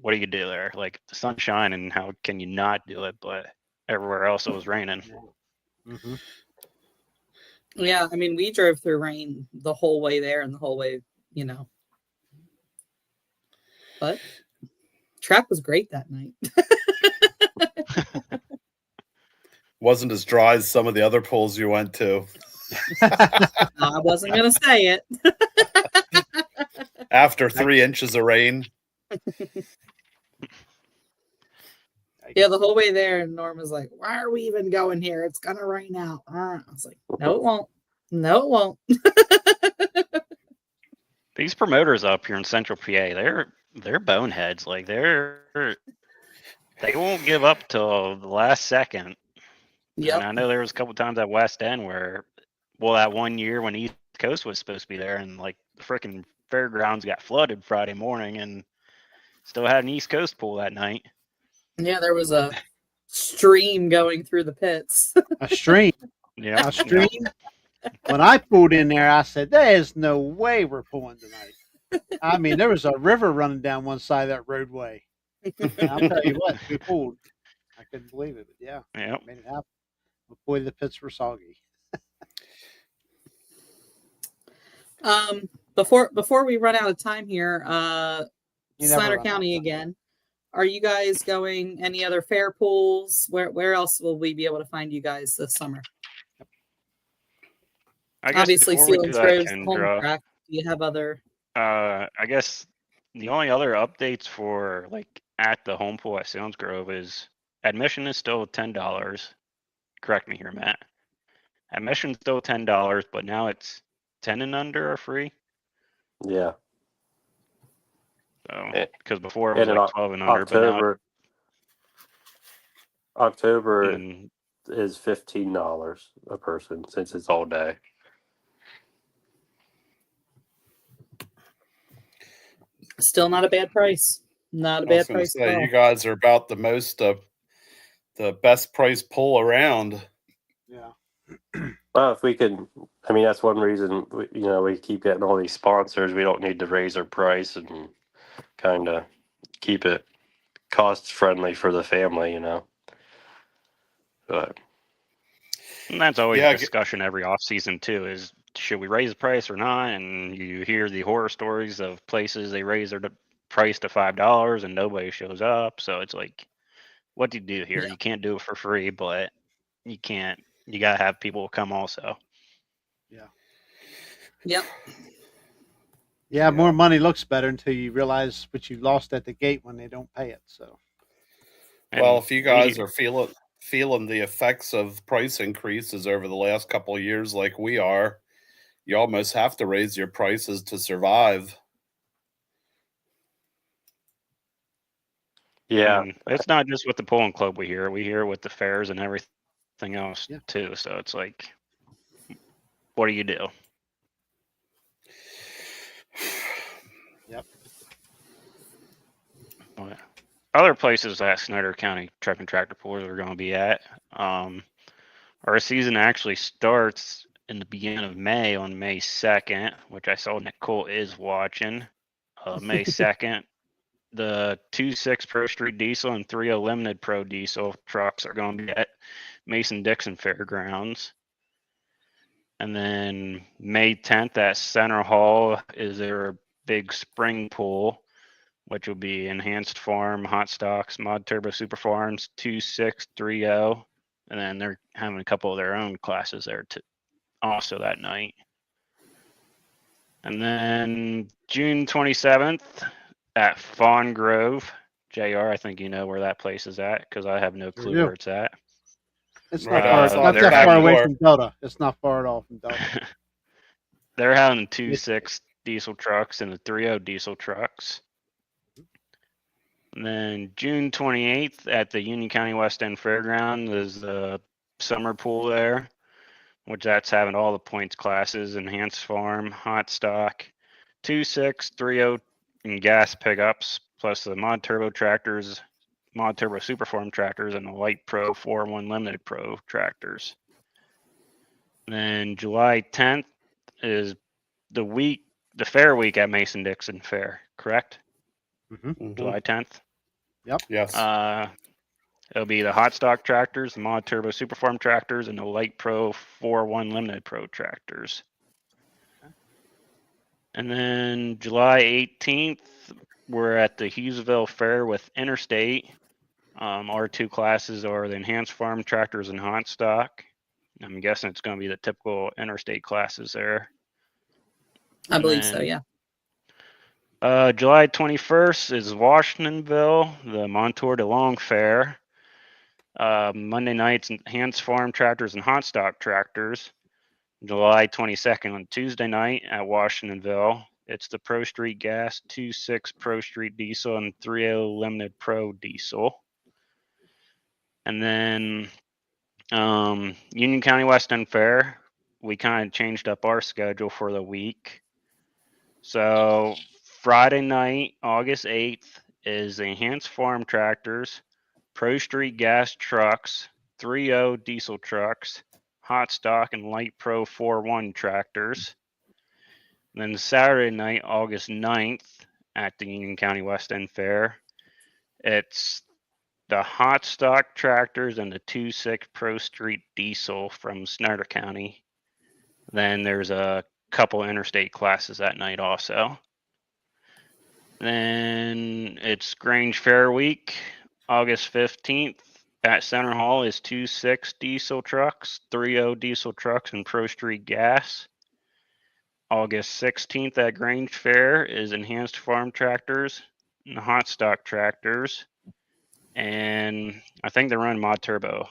S3: what do you do there? Like the sun's shining, how can you not do it? But everywhere else it was raining.
S1: Mm-hmm.
S2: Yeah, I mean, we drove through rain the whole way there and the whole way, you know. But track was great that night.
S4: Wasn't as dry as some of the other pools you went to.
S2: I wasn't gonna say it.
S4: After 3 inches of rain.
S2: Yeah, the whole way there, and Norm was like, "Why are we even going here? It's gonna rain out." I was like, "No, it won't. No, it won't."
S3: These promoters up here in Central PA, they're boneheads. Like they won't give up till the last second.
S2: Yep.
S3: And I know there was a couple times at West End where, well, that one year when East Coast was supposed to be there, and like the freaking fairgrounds got flooded Friday morning, and still had an East Coast pool that night.
S2: Yeah, there was a stream going through the pits.
S1: A stream.
S3: Yeah,
S1: A stream. When I pulled in there, I said, "There is no way we're pulling tonight." I mean, there was a river running down one side of that roadway. And I'll tell you what, we pulled. I couldn't believe it, but yeah,
S3: yeah.
S1: made it happen. But boy, the pits were soggy.
S2: Before we run out of time here,
S1: You never
S2: Snyder
S1: run out of
S2: County
S1: time.
S2: again. Are you guys going any other fair pools? Where else will we be able to find you guys this summer?
S3: I guess
S2: Obviously,
S3: before we do
S2: Sealands
S3: that,
S2: Grove's home
S3: Kendra,
S2: track. Do you have other?
S3: I guess the only other updates for like at the home pool at Sounds Grove is admission is still $10. Correct me here, Matt. Admission's still $10, but now it's 10 and under are free.
S5: Yeah.
S3: So
S5: Eh,
S3: because before it was
S5: And in
S3: like 12 and under,
S5: October
S3: but now
S5: is $15 a person since it's all day.
S2: Still not a bad price. Not a
S4: I was
S2: bad
S4: going to
S2: price.
S4: say,
S2: at all.
S4: you guys are about the most, the best price pull around.
S1: Yeah.
S5: Well, if we could, I mean, that's one reason we keep getting all these sponsors. We don't need to raise our price and kind of keep it cost friendly for the family, But
S3: and that's always
S4: Yeah,
S3: a discussion every off season too. Is should we raise the price or not? And you hear the horror stories of places they raise their price to $5 and nobody shows up. So it's like, what do you do here?
S2: Yeah.
S3: You can't do it for free, but you can't. You gotta have people come also.
S2: Yep.
S1: Yeah, more money looks better until you realize what you lost at the gate when they don't pay it. So
S4: well,
S3: And
S4: if you
S3: we-
S4: guys are feeling the effects of price increases over the last couple of years like we are, you almost have to raise your prices to survive.
S5: yeah,
S3: and it's not just with the pulling club we hear it with the fairs and everything else
S1: Yeah.
S3: too. So it's like, what do you do?
S1: Yep.
S3: Other places that Snyder County truck and tractor pullers are going to be at. Our season actually starts in the beginning of May on May 2nd, which I saw Nicole is watching. May 2nd, the 2.6 Pro Street Diesel and 3.0 Limited Pro Diesel trucks are going to be at Mason-Dixon Fairgrounds. And then May 10th at Center Hall is their big spring pool, which will be Enhanced Farm, Hot Stocks, Mod Turbo Super Farms, 2.6, 3.0. And then they're having a couple of their own classes there also that night. And then June 27th at Fawn Grove, JR, I think you know where that place is at because I have no clue
S1: do.
S3: where it's at.
S1: it's
S4: Right
S1: not far.
S4: outside
S1: Not
S3: of
S1: that far
S3: Bangor.
S1: away from Delta. It's not far at all from Delta.
S3: They're having 2.6 diesel trucks and the 3.0 diesel trucks. And then June 28th at the Union County West End Fairground is the summer pool there, which that's having all the points classes, Enhanced Farm, Hot Stock, 2.6, 3.0, and gas pickups, plus the Mod Turbo tractors, Mod Turbo Superform tractors, and the Light Pro 4.1 Limited Pro tractors. And then July 10th is the fair week at Mason-Dixon Fair, correct?
S1: Mm-hmm.
S3: July 10th.
S4: Yes.
S3: It'll be the Hot Stock tractors, the Mod Turbo Superform tractors, and the Light Pro 4.1 Limited Pro tractors. And then July 18th, we're at the Hughesville Fair with Interstate. Our two classes are the Enhanced Farm tractors and Hot Stock. I'm guessing it's going to be the typical Interstate classes there.
S2: I believe so. Yeah.
S3: July 21st is Washingtonville, the Montour de Long Fair. Monday nights, Enhanced Farm tractors and Hot Stock tractors. July 22nd on Tuesday night at Washingtonville. It's the Pro Street Gas 2.6 Pro Street Diesel and 3.0 Limited Pro Diesel. And then Union County West End Fair, we kind of changed up our schedule for the week. So Friday night, August 8th, is Enhanced Farm tractors, Pro Street Gas trucks, 3.0 diesel trucks, Hot Stock and Light Pro 4.1 tractors. And then Saturday night, August 9th, at the Union County West End Fair, it's the Hot Stock tractors and the 2.6 Pro Street Diesel from Snyder County. Then there's a couple interstate classes that night also. Then it's Grange Fair Week, August 15th. At Center Hall is 2.6 diesel trucks, 3.0 diesel trucks, and Pro Street gas. August 16th at Grange Fair is Enhanced Farm Tractors and Hot Stock Tractors. And I think they're running Mod Turbo,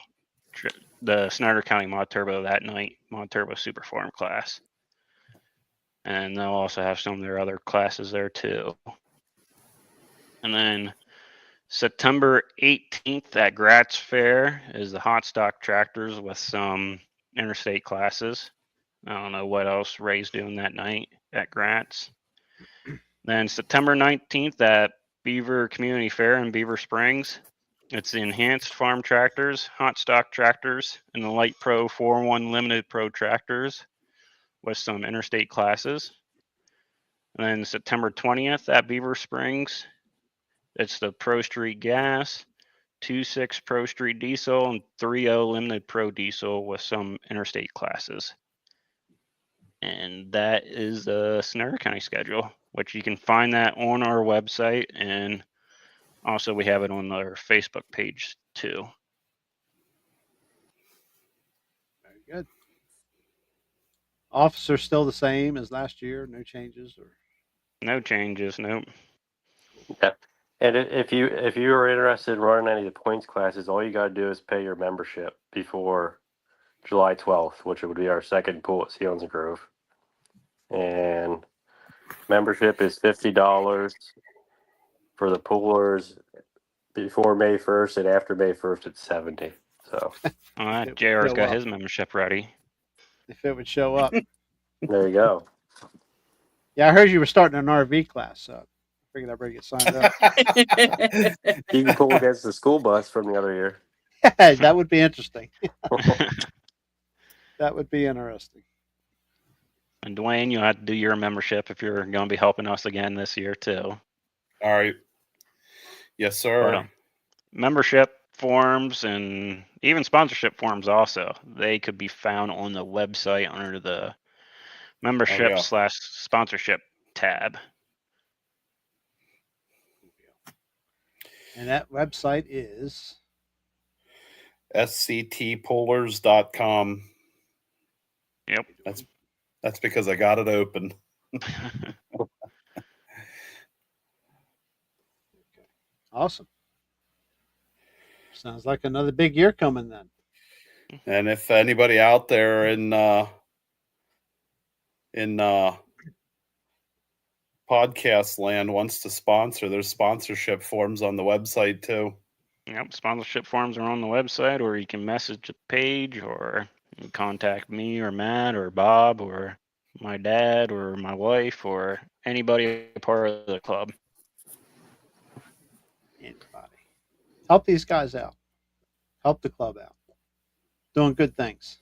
S3: the Snyder County Mod Turbo that night, Mod Turbo Super Farm class. And they'll also have some of their other classes there too. And then September 18th at Gratz Fair is the Hot Stock Tractors with some interstate classes. I don't know what else Ray's doing that night at Gratz. Then September 19th at Beaver Community Fair in Beaver Springs. It's the Enhanced Farm Tractors, Hot Stock Tractors, and the Light Pro 4-1 Limited Pro Tractors with some interstate classes. And then September 20th at Beaver Springs, it's the Pro Street Gas, 2.6 Pro Street Diesel, and 3.0 Limited Pro Diesel with some interstate classes. And that is the Snyder County schedule, which you can find that on our website, and also we have it on our Facebook page too.
S1: Very good. Officer still the same as last year? No changes? Or
S3: No changes, nope.
S5: Yeah. And if you are interested in running any of the points classes, all you got to do is pay your membership before July 12th, which would be our second pool at Seals Grove. And membership is $50 for the poolers before May 1st, and after May 1st, it's $70. So
S3: JR's
S1: show
S3: got
S1: up.
S3: his membership ready.
S1: if it would show up.
S5: there you go.
S1: Yeah, I heard you were starting an RV class, so I figured I'd better get signed up.
S5: You can pull against the school bus from the other year.
S1: That would be interesting. That would be interesting.
S3: And Dwayne, you'll have to do your membership if you're going to be helping us again this year too.
S4: All right. Yes, sir.
S3: But, membership forms and even sponsorship forms also, they could be found on the website under the membership / sponsorship tab.
S1: And that website is
S4: SCTPolars.com.
S3: Yep.
S4: That's because I got it open.
S1: awesome. Sounds like another big year coming then.
S4: And if anybody out there in podcast land wants to sponsor, there's sponsorship forms on the website too.
S3: Yep, sponsorship forms are on the website, or you can message the page, or you can contact me or Matt or Bob or my dad or my wife or anybody a part of the club.
S1: Anybody. Help these guys out. Help the club out. Doing good things.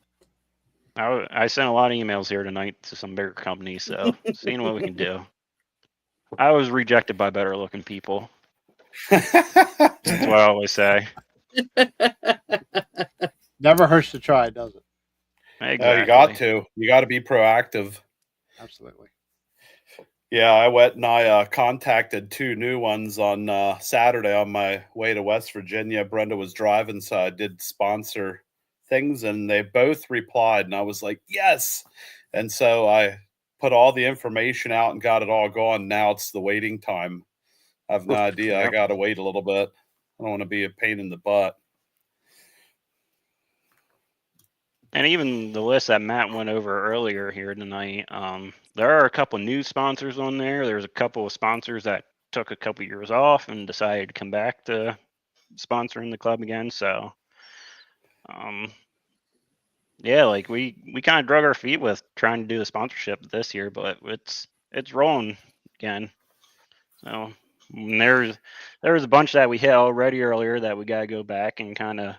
S3: I sent a lot of emails here tonight to some bigger companies, so seeing what we can do. I was rejected by better looking people. That's what I always say.
S1: Never hurts to try, does it?
S3: Exactly.
S4: You got to be proactive.
S1: Absolutely.
S4: Yeah, I went and I contacted 2 new ones on Saturday on my way to West Virginia. Brenda was driving, so I did sponsor things, and they both replied, and I was like, yes. And so I put all the information out and got it all going. Now it's the waiting time. I have no idea.
S3: Yep.
S4: I got to wait a little bit. I don't want to be a pain in the butt.
S3: And even the list that Matt went over earlier here tonight, there are a couple new sponsors on there. There's a couple of sponsors that took a couple years off and decided to come back to sponsoring the club again. So, yeah, like we kind of drug our feet with trying to do the sponsorship this year, but it's rolling again. So there was a bunch that we hit already earlier that we got to go back and kind of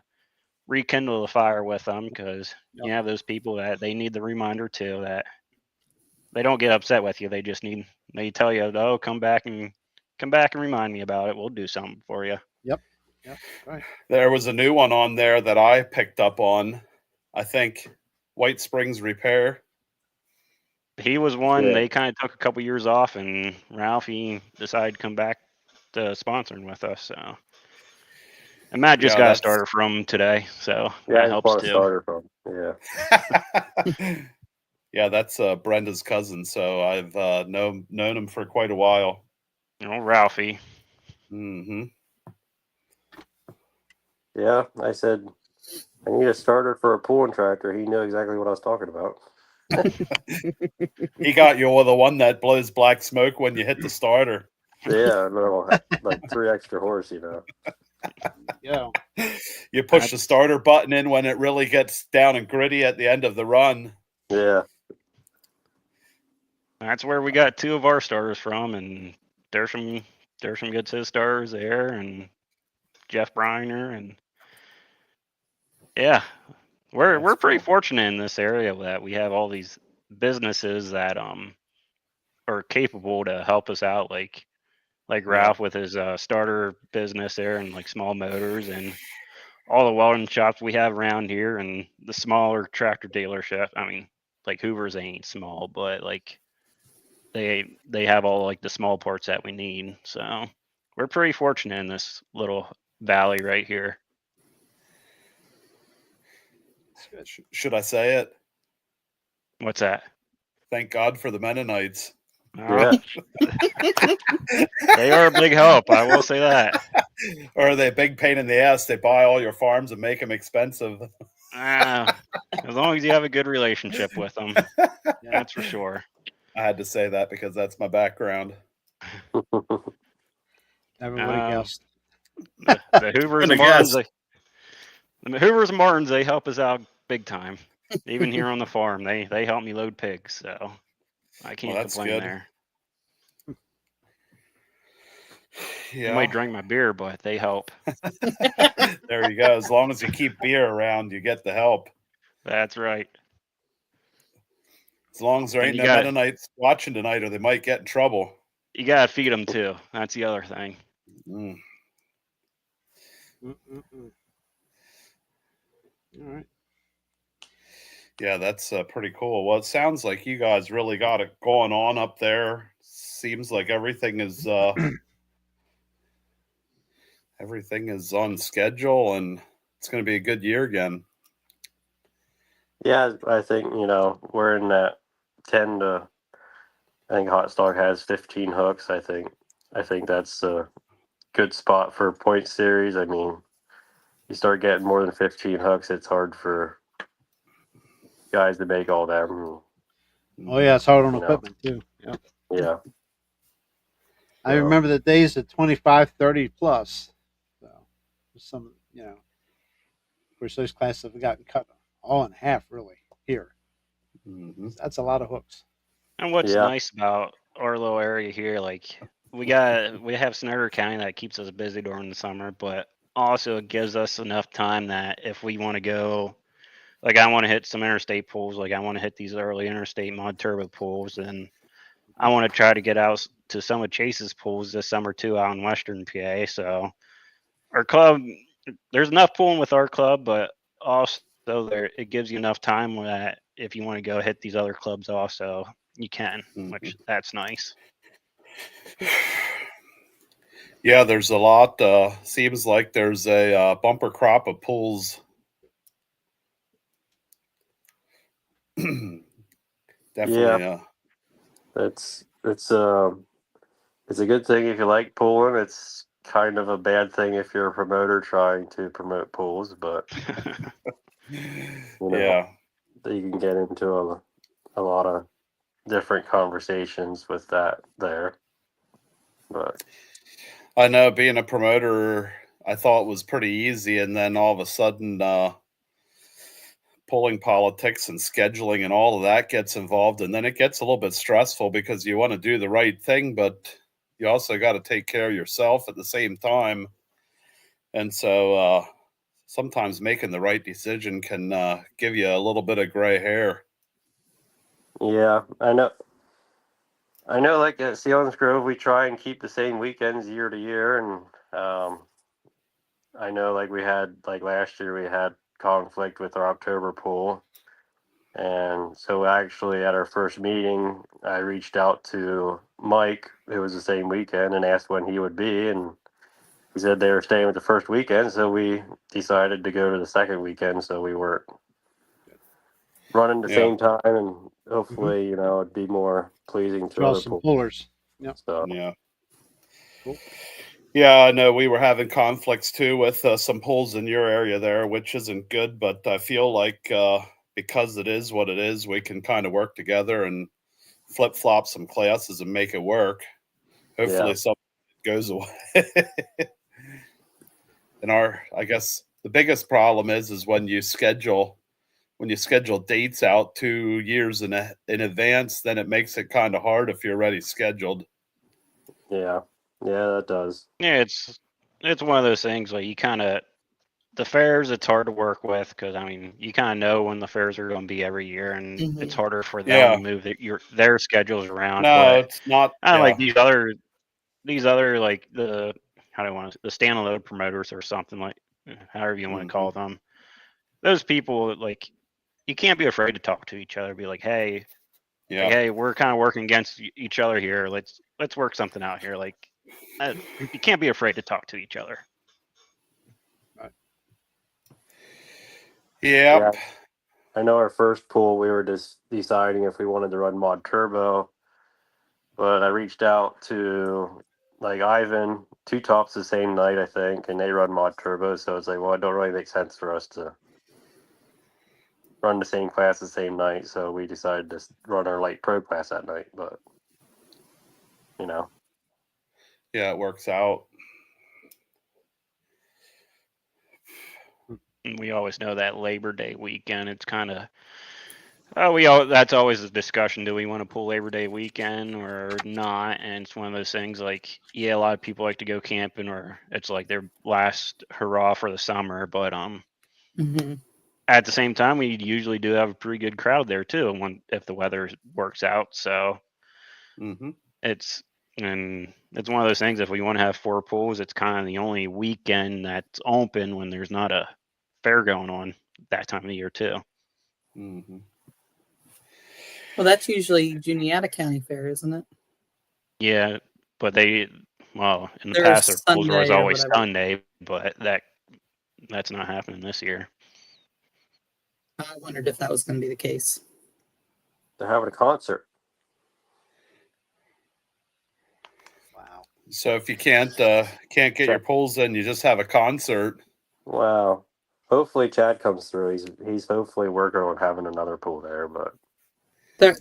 S3: rekindle the fire with them, because you have those people that they need the reminder too, that they don't get upset with you. They just they tell you, oh, come back and remind me about it. We'll do something for you.
S1: Yep. Right.
S4: There was a new one on there that I picked up on. I think White Springs Repair.
S3: he was one.
S5: Yeah.
S3: They kind of took a couple years off, and Ralphie decided to come back to sponsoring with us. So, and Matt just
S4: Yeah,
S3: got a
S4: that's
S3: starter from today, so
S5: Yeah,
S3: that
S5: I just
S3: helps
S5: bought a
S3: too.
S5: starter from. Yeah.
S4: yeah, that's Brenda's cousin. So I've known him for quite a while.
S3: Ralphie.
S4: Hmm.
S5: Yeah, I said I need a starter for a pulling tractor. He knew exactly what I was talking about.
S4: He got you the one that blows black smoke when you hit the starter.
S5: Yeah, no, like 3 extra horse, you know.
S1: Yeah.
S4: You push the starter button in when it really gets down and gritty at the end of the run.
S5: Yeah.
S3: That's where we got 2 of our starters from, and there's some good his starters there, and Jeff Briner, and yeah, we're
S4: That's
S3: pretty
S4: cool.
S3: fortunate in this area that we have all these businesses that are capable to help us out, like Ralph with his starter business there, and like small motors, and all the welding shops we have around here, and the smaller tractor dealership. I mean, like Hoover's ain't small, but like they have all like the small parts that we need. So we're pretty fortunate in this little valley right here.
S4: Should I say it?
S3: What's that?
S4: Thank God for the Mennonites.
S5: Yeah.
S3: They are a big help. I will say that.
S4: Or are they a big pain in the ass? They buy all your farms and make them expensive.
S3: As long as you have a good relationship with them, that's for sure.
S4: I had to say that because that's my background.
S1: Everybody guessed.
S3: The Hoovers and Martins, the Hoovers and Martins, they help us out big time. Even here on the farm, they help me load pigs, so I can't complain
S4: good.
S3: there.
S4: Yeah.
S3: I might drink my beer, but they help.
S4: There you go. As long as you keep beer around, you get the help.
S3: That's right.
S4: As long as there ain't no Mennonites watching tonight, or they might get in trouble.
S3: You gotta feed them too. That's the other thing.
S4: Mm.
S1: All right.
S4: Yeah, that's pretty cool. Well, it sounds like you guys really got it going on up there. Seems like everything is on schedule, and it's going to be a good year again.
S5: Yeah, I think, we're in that 10 to, I think Hot Stock has 15 hooks. I think that's a good spot for point series. I mean, you start getting more than 15 hooks, it's hard for guys to make all that.
S1: Oh yeah, it's hard on equipment too. Yeah.
S5: Yeah.
S1: I remember the days of 25, 30 plus. So some, of course, those classes have gotten cut all in half, really. Here, that's a lot of hooks.
S3: And what's nice about our little area here, like we have Snyder County that keeps us busy during the summer, but also it gives us enough time that if we want to go, like I want to hit some interstate pools, like I want to hit these early interstate mod turbo pools, and I want to try to get out to some of Chase's pools this summer too, out in Western PA. So our club, there's enough pooling with our club, but also it gives you enough time that if you want to go hit these other clubs also, you can, which that's nice.
S4: Yeah, there's a lot. Seems like there's a bumper crop of pools. Definitely.
S5: Yeah. It's a good thing if you like pooling. It's kind of a bad thing if you're a promoter trying to promote pools, but
S4: yeah,
S5: you can get into a lot of different conversations with that there. But
S4: I know being a promoter, I thought was pretty easy, and then all of a sudden, pulling politics and scheduling and all of that gets involved, and then it gets a little bit stressful because you want to do the right thing, but you also got to take care of yourself at the same time. And so sometimes making the right decision can give you a little bit of gray hair.
S5: yeah, I know. Like at Sealands Grove, we try and keep the same weekends year to year, and I know like we had like last year we had conflict with our October pool, And so actually at our first meeting, I reached out to Mike, who was the same weekend, and asked when he would be. And he said they were staying with the first weekend. So we decided to go to the second weekend. So we weren't running the
S4: Yeah.
S5: same time. And hopefully, you know, it'd be more pleasing to
S1: Draw
S5: other
S1: some
S5: people.
S1: pullers. Yep.
S5: So,
S4: Yeah.
S1: Cool.
S4: Yeah, I know we were having conflicts too with some pulls in your area there, which isn't good. But I feel like because it is what it is, we can kind of work together and flip flop some classes and make it work. Hopefully,
S5: yeah.
S4: something goes away. And I guess the biggest problem is when you schedule dates out 2 years in advance, then it makes it kind of hard if you're already scheduled.
S5: Yeah. Yeah, that does.
S3: Yeah, it's one of those things like you kind of the fairs. It's hard to work with because I mean you kind of know when the fairs are going to be every year, and it's harder for them
S4: Yeah.
S3: to move their schedules around.
S4: No,
S3: But
S4: it's not.
S3: I
S4: Yeah.
S3: like these other like the how do I want to the standalone promoters or something like however you want to call them. Those people like you can't be afraid to talk to each other. Be like, hey,
S4: Yeah.
S3: we're kind of working against each other here. Let's work something out here. Like you can't be afraid to talk to each other.
S4: Yep.
S5: Yeah. I know our first pool, we were just deciding if we wanted to run mod turbo, but I reached out to like Ivan, two tops the same night, I think, and they run mod turbo. So it's like, well, it don't really make sense for us to run the same class the same night. So we decided to run our light pro class that night, but you know.
S4: Yeah, it works out.
S3: We always know that Labor Day weekend. It's kind of that's always a discussion. Do we want to pull Labor Day weekend or not? And it's one of those things like, yeah, a lot of people like to go camping, or it's like their last hurrah for the summer. But at the same time, we usually do have a pretty good crowd there too. If the weather works out, so it's one of those things. If we want to have 4 pools, it's kind of the only weekend that's open when there's not a fair going on that time of the year too.
S2: Well, that's usually Juniata County Fair, isn't it?
S3: Yeah, but in the
S2: There's
S3: past, their pools were
S2: Sunday or
S3: always
S2: whatever.
S3: Sunday, but that's not happening this year.
S2: I wondered if that was going to be the case.
S5: They're having a concert.
S1: Wow.
S4: So if you can't get your pulls in, you just have a concert.
S5: Wow. Hopefully Chad comes through. He's hopefully working on having another pool there, but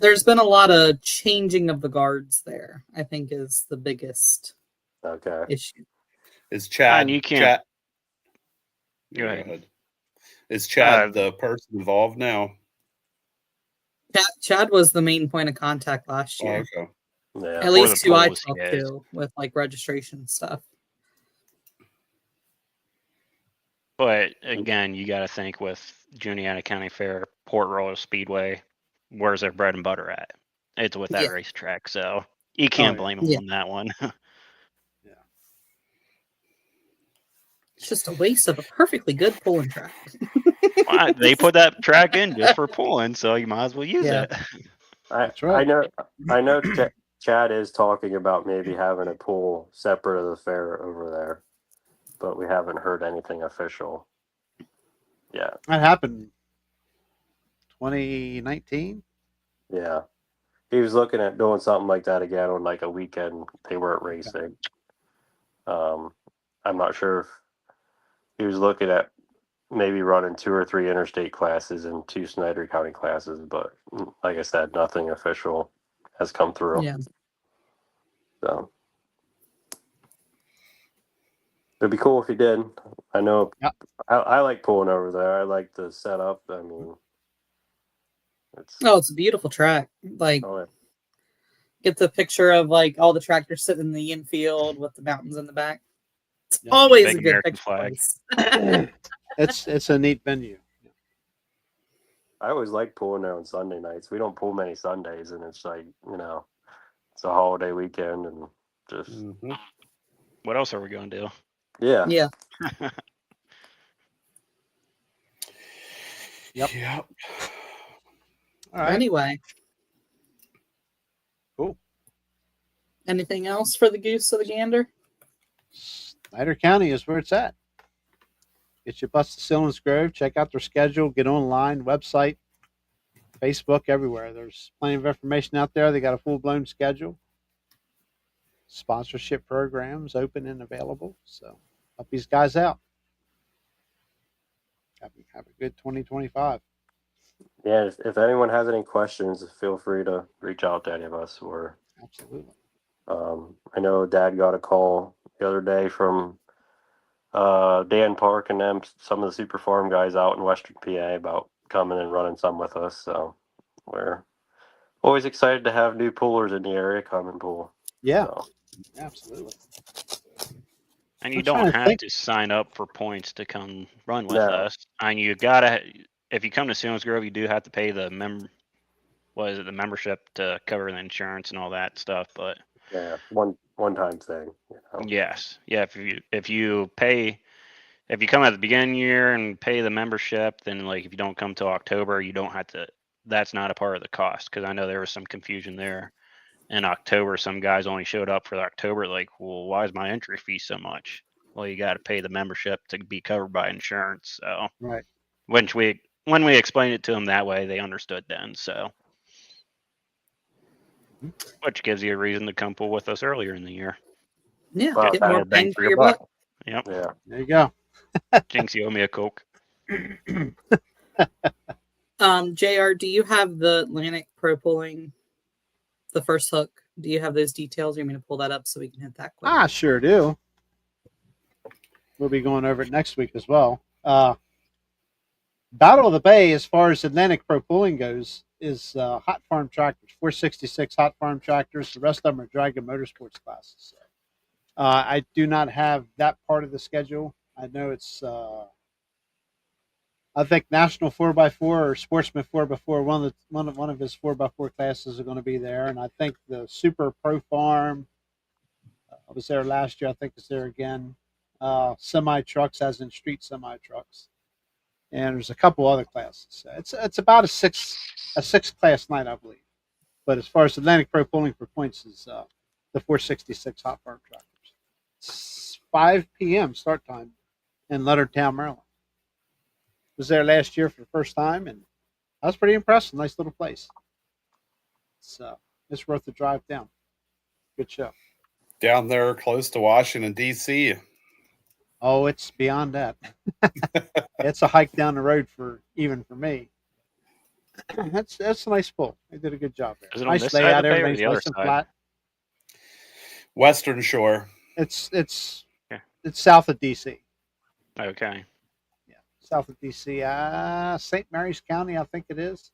S2: There's been a lot of changing of the guards there, I think is the biggest issue.
S4: Is Chad?
S3: You can't.
S4: Go ahead. Is Chad the person involved now?
S2: Chad was the main point of contact last year.
S4: Oh, okay.
S5: Yeah.
S2: At least who I talked to with like registration stuff.
S3: But again, you got to think with Juniata County Fair, Port Royal Speedway, where's their bread and butter at? It's with that racetrack, so you can't blame them on that one.
S2: It's just a waste of a perfectly good pulling track.
S3: They put that track in just for pulling, so you might as well use it.
S1: That's right.
S5: I know Chad is talking about maybe having a pool separate of the fair over there, but we haven't heard anything official yet.
S1: That happened 2019.
S5: Yeah. He was looking at doing something like that again on like a weekend they weren't racing. I'm not sure if he was looking at maybe running 2 or 3 interstate classes and 2 Snyder County classes, but like I said, nothing official has come through.
S2: Yeah.
S5: So it'd be cool if he did. I know.
S1: Yep.
S5: I like pulling over there. I like the setup. I mean,
S2: it's a beautiful track. Like, get the picture of like all the tractors sitting in the infield with the mountains in the back. It's always a good
S3: American
S2: picture
S3: flag.
S2: place.
S1: It's a neat venue.
S5: I always like pulling there on Sunday nights. We don't pull many Sundays, and it's like, it's a holiday weekend and just.
S3: What else are we going to do?
S5: Yeah.
S2: Yeah.
S1: Yep. All right.
S2: Anyway.
S1: Cool.
S2: Anything else for the goose or the gander?
S1: Snyder County is where it's at. Get your bus to Sillins Grove. Check out their schedule. Get online, website, Facebook, everywhere. There's plenty of information out there. They got a full-blown schedule. Sponsorship programs open and available. So help these guys out. Have a good 2025.
S5: Yeah, if anyone has any questions, feel free to reach out to any of us. Or
S1: Absolutely.
S5: I know Dad got a call the other day from Dan Park and them, some of the Super Farm guys out in Western PA about coming and running some with us. So we're always excited to have new poolers in the area come and pool.
S1: Yeah,
S5: So,
S1: absolutely.
S3: And you
S1: I'm
S3: don't
S1: trying to
S3: have
S1: think.
S3: to sign up for points to come run with
S5: No.
S3: us. And you gotta, if you come to Sillins Grove, you do have to pay the the membership to cover the insurance and all that stuff. But
S5: yeah, one time thing. You know?
S3: yes, yeah, if you come at the beginning of the year and pay the membership, then like if you don't come till October, you don't have to. That's not a part of the cost, because I know there was some confusion there. In October, some guys only showed up for October. Like, well, why is my entry fee so much? Well, you got to pay the membership to be covered by insurance. So,
S1: Right.
S3: when we explained it to them that way, they understood then. So, which gives you a reason to come pool with us earlier in the year.
S2: Yeah,
S5: Well,
S2: get
S5: that
S2: more
S3: More bang
S2: bang for your buck.
S3: Yep.
S5: Yeah.
S1: There you go.
S3: Jinx, you owe me a Coke.
S2: JR, do you have the Atlantic Pro pulling the first hook? Do you have those details? You want me to pull that up so we can hit that quick?
S1: I sure do. We'll be going over it next week as well. Battle of the Bay, as far as Atlantic Pro Pulling goes, is Hot Farm tractors, 466 Hot Farm tractors. The rest of them are Dragon Motorsports classes. I do not have that part of the schedule. I know it's, I think National 4x4 or Sportsman 4x4, one of his 4x4 classes are going to be there. And I think the Super Pro Farm, I was there last year. I think it's there again. Semi trucks, as in street semi trucks, and there's a couple other classes. It's about a six class night, I believe. But as far as Atlantic Pro Pulling for points is the 466 Hot Farm tractors. It's 5 p.m. start time in Leonardtown, Maryland. Was there last year for the first time, and I was pretty impressed. Nice little place. So it's worth the drive down. Good show.
S4: Down there close to Washington, D.C.
S1: Oh, it's beyond that. It's a hike down the road even for me. That's a nice pull. They did a good job there.
S3: Is it on
S1: Nice
S3: this side
S1: layout.
S3: of the bay or
S1: Everything's
S3: the other
S1: nice and
S3: side?
S1: flat.
S4: Western Shore.
S1: It's
S3: Yeah.
S1: south of DC.
S3: Okay.
S1: Yeah, south of DC. St. Mary's County, I think it is.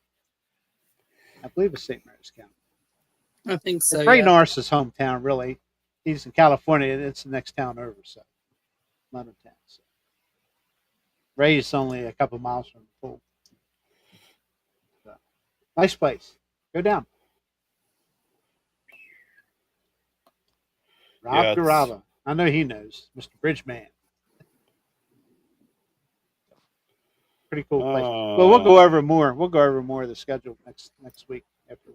S1: I believe it's St. Mary's County.
S2: I think so.
S1: It's Ray
S2: Yeah.
S1: Norris's hometown, really. He's in California. It's the next town over, so Leonardtown. So. Ray's only a couple miles from the pool. So, nice place. Go down. Rob
S4: Yeah,
S1: Garava. I know he knows. Mr. Bridgeman. Pretty cool place. Well, we'll go over more. We'll go over more of the schedule next week after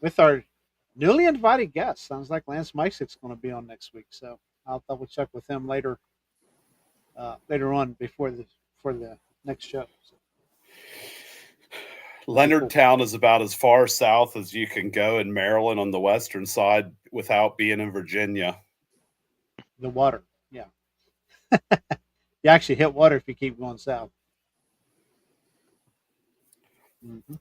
S1: with our newly invited guest. Sounds like Lance Mysick's going to be on next week, so I'll double check with him later on before the next show. So.
S4: Leonardtown is about as far south as you can go in Maryland on the western side without being in Virginia.
S1: The water, yeah. You actually hit water if you keep going south. Mm-hmm.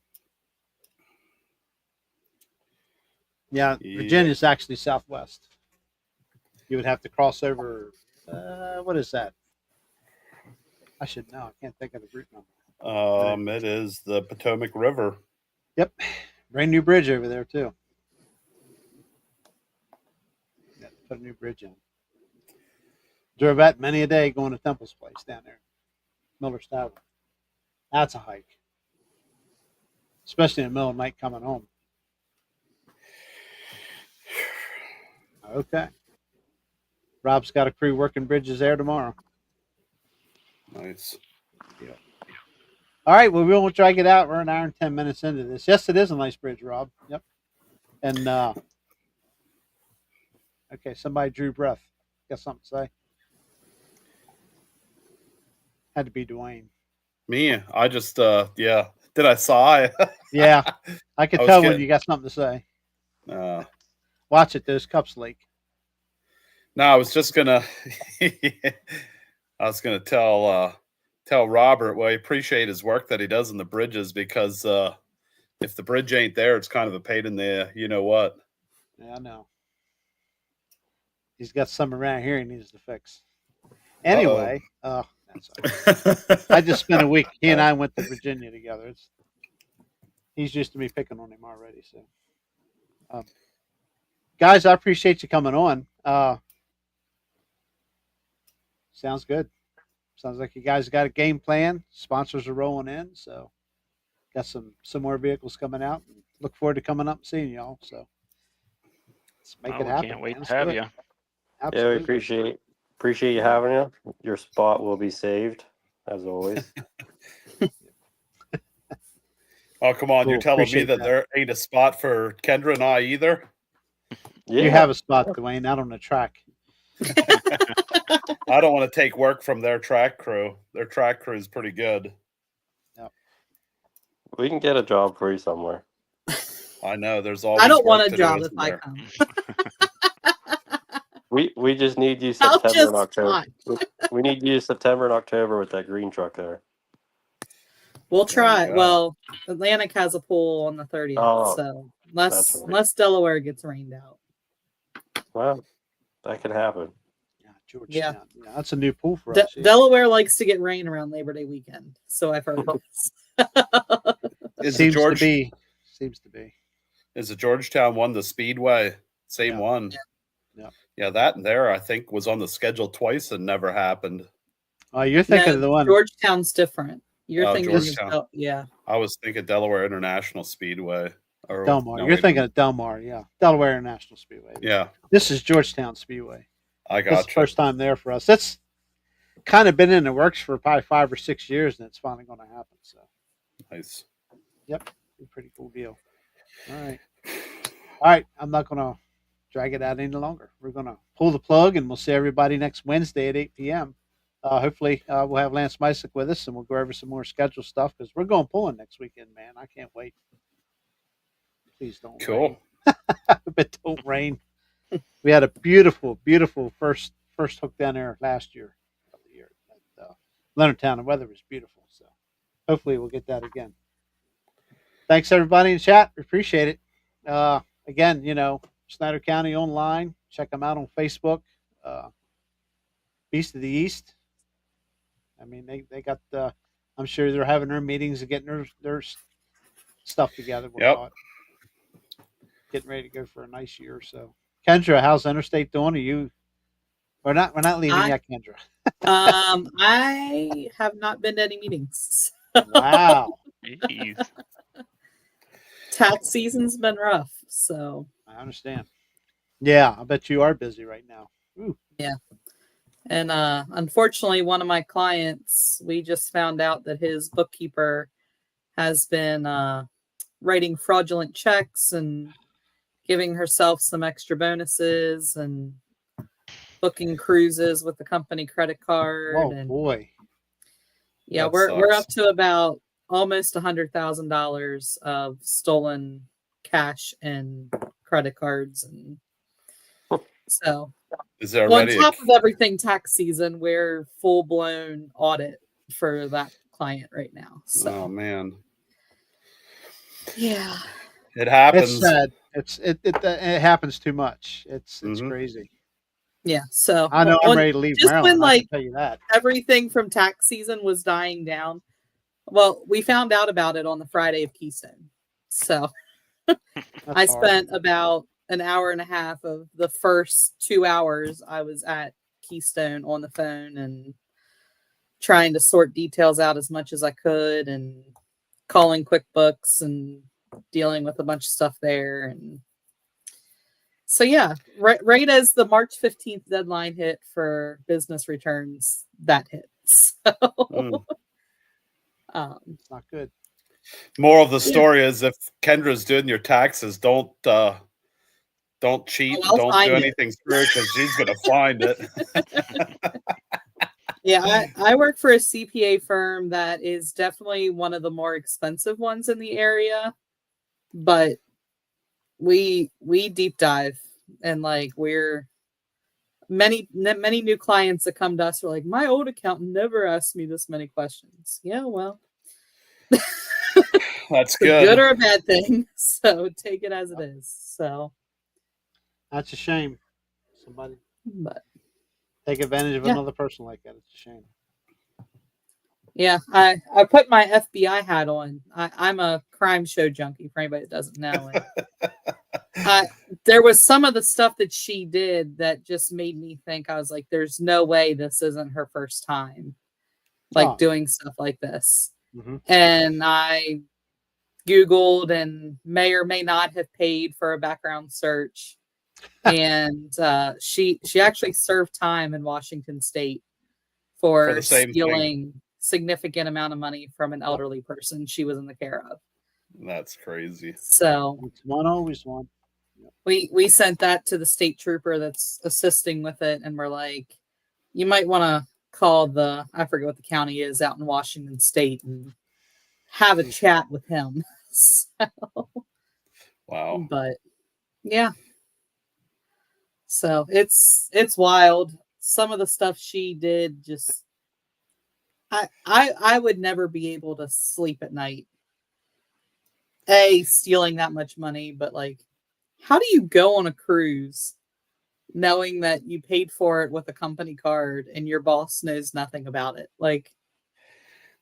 S1: Yeah, Virginia's actually southwest. You would have to cross over. What is that? I should know. I can't think of the route number.
S4: It is the Potomac River.
S1: Yep, brand new bridge over there too. Yeah, put a new bridge in. Drove that many a day going to Temple's place down there, Miller's Tavern. That's a hike, especially in the middle of the night coming home. Okay. Rob's got a crew working bridges there tomorrow.
S4: Nice.
S1: Yeah. All right. Well, we won't drag it out. We're an hour and 10 minutes into this. Yes, it is a nice bridge, Rob. Yep. And okay, somebody drew breath. Got something to say? Had to be Dwayne.
S4: Me, I just yeah. Did I sigh?
S1: Yeah, I could
S4: I was
S1: tell when
S4: getting-
S1: you got something to say.
S4: Watch
S1: it; those cups leak.
S4: No, I was just gonna. I was gonna tell Robert. Well, I appreciate his work that he does in the bridges because if the bridge ain't there, it's kind of a pain in the you know what.
S1: Yeah, I know. He's got some around here he needs to fix. Anyway, that's all right. I just spent a week. He and I went to Virginia together. He's used to me picking on him already. So, guys, I appreciate you coming on. Sounds good. Sounds like you guys got a game plan. Sponsors are rolling in, so got some more vehicles coming out. Look forward to coming up and seeing y'all. So let's make it happen.
S3: Can't wait
S1: man.
S3: to have
S1: Let's do
S3: you.
S1: it.
S5: Yeah,
S1: Absolutely.
S5: we appreciate you having you. Your spot will be saved as always.
S4: Oh, come on. You're
S1: Cool.
S4: telling me
S1: Appreciate
S4: that
S1: that.
S4: there ain't a spot for Kendra and I either?
S5: Yeah.
S1: You have a spot, Dwayne, out on the track.
S4: I don't want to take work from their track crew. Their track crew is pretty good.
S5: We can get a job for you somewhere.
S4: I know. There's always
S2: I don't
S4: work
S2: want a
S4: to
S2: job
S4: do,
S2: if
S4: isn't
S2: I
S4: there?
S2: come.
S5: We just need you
S2: I'll
S5: September
S2: just
S5: and October.
S2: fly.
S5: We need you September and October with that green truck there.
S2: We'll
S4: There
S2: try.
S4: you go.
S2: Well, Atlantic has a pool on the 30th,
S5: Oh,
S2: so
S5: that's right.
S2: unless Delaware gets rained out.
S5: Well, that could happen.
S1: Yeah, Georgetown. Yeah, that's a new pool for
S2: De-
S1: us. Yeah.
S2: Delaware likes to get rain around Labor Day weekend, so I've heard.
S4: Is
S1: Seems
S4: the
S1: to be. Seems to be.
S4: Is the Georgetown one the Speedway? Same
S1: Yeah.
S4: one.
S1: Yeah.
S4: Yeah, that and there I think was on the schedule twice and never happened.
S1: Oh, you're thinking
S2: No,
S1: of the one.
S2: Georgetown's different. You're
S4: Oh,
S2: thinking
S4: Georgetown.
S2: of yeah.
S4: I was thinking Delaware International Speedway. Or
S1: Del Mar.
S4: no,
S1: You're
S4: wait a
S1: thinking
S4: minute.
S1: of Del Mar. Yeah, Delaware International Speedway.
S4: Yeah,
S1: This is Georgetown Speedway.
S4: I
S1: This is
S4: got
S1: the
S4: you.
S1: first time there for us. That's kind of been in the works for probably 5 or 6 years, and it's finally going to happen. So,
S4: Nice.
S1: pretty cool deal. All right. I'm not going to drag it out any longer. We're going to pull the plug, and we'll see everybody next Wednesday at 8 p.m. Hopefully, we'll have Lance Mysick with us, and we'll go over some more schedule stuff because we're going pulling next weekend, man. I can't wait. Please don't
S4: Cool.
S1: rain. But don't rain. We had a beautiful, beautiful first hook down there last year. At Leonardtown. The weather was beautiful, so hopefully we'll get that again. Thanks everybody in chat. We appreciate it. Again, Snyder County Online. Check them out on Facebook. Beast of the East. I mean, they got. I'm sure they're having their meetings and getting their stuff together.
S4: Yep.
S1: Getting ready to go for a nice year. So, Kendra, how's Interstate doing? Are you? We're not leaving yet, Kendra.
S2: I have not been to any meetings.
S1: Wow.
S3: Jeez.
S2: Tax season's been rough, so
S1: I understand. Yeah, I bet you are busy right now. Ooh.
S2: yeah. And unfortunately, one of my clients, we just found out that his bookkeeper has been writing fraudulent checks and giving herself some extra bonuses and booking cruises with the company credit card.
S1: Oh
S2: and
S1: boy.
S2: yeah,
S4: That
S2: we're
S4: sucks.
S2: up to about almost $100,000 of stolen cash and credit cards, and so
S4: Is there
S2: on
S4: already
S2: top of everything, tax season, we're full blown audit for that client right now. So
S4: Oh man.
S2: yeah,
S4: It happens.
S1: It's sad. It happens too much. It's
S4: Mhm.
S1: crazy.
S2: yeah. So
S1: I know I'm ready to leave
S2: just
S1: Maryland.
S2: when
S1: I
S2: like
S1: can tell you that.
S2: everything from tax season was dying down. Well, we found out about it on the Friday of Keystone. So
S1: That's
S2: I
S1: hard.
S2: spent about an hour and a half of the first 2 hours I was at Keystone on the phone and trying to sort details out as much as I could and calling QuickBooks and dealing with a bunch of stuff there. And so, yeah, right as the March 15th deadline hit for business returns, that hit. So,
S4: Mm.
S1: It's not good.
S4: Moral of the story is if Kendra's doing your taxes, don't cheat and
S2: I'll
S4: don't
S2: find
S4: do
S2: it.
S4: anything screwy because she's gonna find it.
S2: Yeah, I work for a CPA firm that is definitely one of the more expensive ones in the area, but we deep dive, and like we're many new clients that come to us are like, my old accountant never asked me this many questions. Yeah, well,
S4: That's
S2: it's a good
S4: good.
S2: or a bad thing, so take it as it is. So,
S1: That's a shame. Somebody
S2: but
S1: take advantage of
S2: Yeah.
S1: another person like that. It's a shame.
S2: yeah, I put my FBI hat on. I'm a crime show junkie for anybody that doesn't know. And there was some of the stuff that she did that just made me think. I was like, there's no way this isn't her first time like doing stuff like this.
S1: Mm-hmm.
S2: And I Googled and may or may not have paid for a background search. And she actually served time in Washington State for
S4: the same
S2: stealing significant amount of money from an elderly person she was in the care of.
S4: That's crazy.
S2: So
S1: It's one, always one.
S2: we sent that to the state trooper that's assisting with it, and we're like, you might want to call I forget what the county is out in Washington State and have a chat with him. So,
S4: Wow.
S2: but yeah. So it's wild. Some of the stuff she did just I would never be able to sleep at night. Stealing that much money, but like, how do you go on a cruise knowing that you paid for it with a company card and your boss knows nothing about it? Like,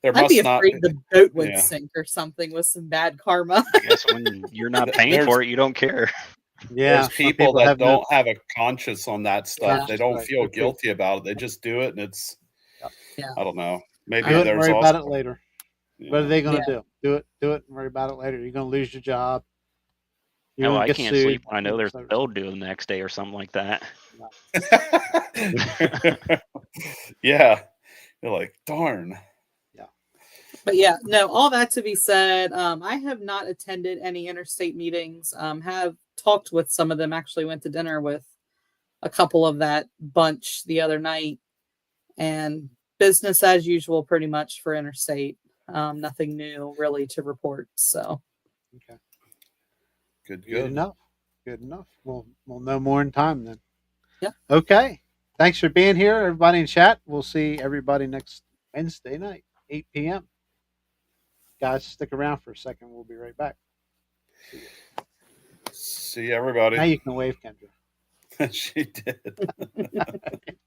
S4: There
S2: I'd
S4: must
S2: be
S4: not
S2: afraid the boat would
S4: yeah.
S2: sink or something with some bad karma.
S3: I guess when you're not paying for it, you don't care.
S1: Yeah,
S4: There's
S1: some
S4: people that
S1: have no-
S4: don't have a conscience on that stuff.
S2: Yeah.
S4: They don't
S1: Right.
S4: feel
S1: Good
S4: guilty about it. They just do it, and it's
S2: Yeah.
S4: I don't know. Maybe
S1: do it and
S4: there's
S1: worry
S4: also
S1: about it later.
S4: yeah.
S1: What are they going to do? Do it and worry about it later. You're going to lose your job. You're
S3: No,
S1: going
S3: I
S1: to get
S3: can't
S1: sued.
S3: sleep when I know there's
S1: So-
S3: a bill due the next day or something like that.
S4: Yeah. You're like, darn.
S2: But yeah, no, all that to be said, I have not attended any interstate meetings. Have talked with some of them, actually went to dinner with a couple of that bunch the other night, and business as usual pretty much for interstate. Nothing new really to report. So
S1: Okay.
S4: Good.
S1: Good enough. Good enough. We'll know more in time then.
S2: Yeah.
S1: Okay. Thanks for being here, everybody in chat. We'll see everybody next Wednesday night, 8 p.m. Guys, stick around for a second. We'll be right back.
S4: See everybody.
S1: Now you can wave, Kendra.
S4: She did.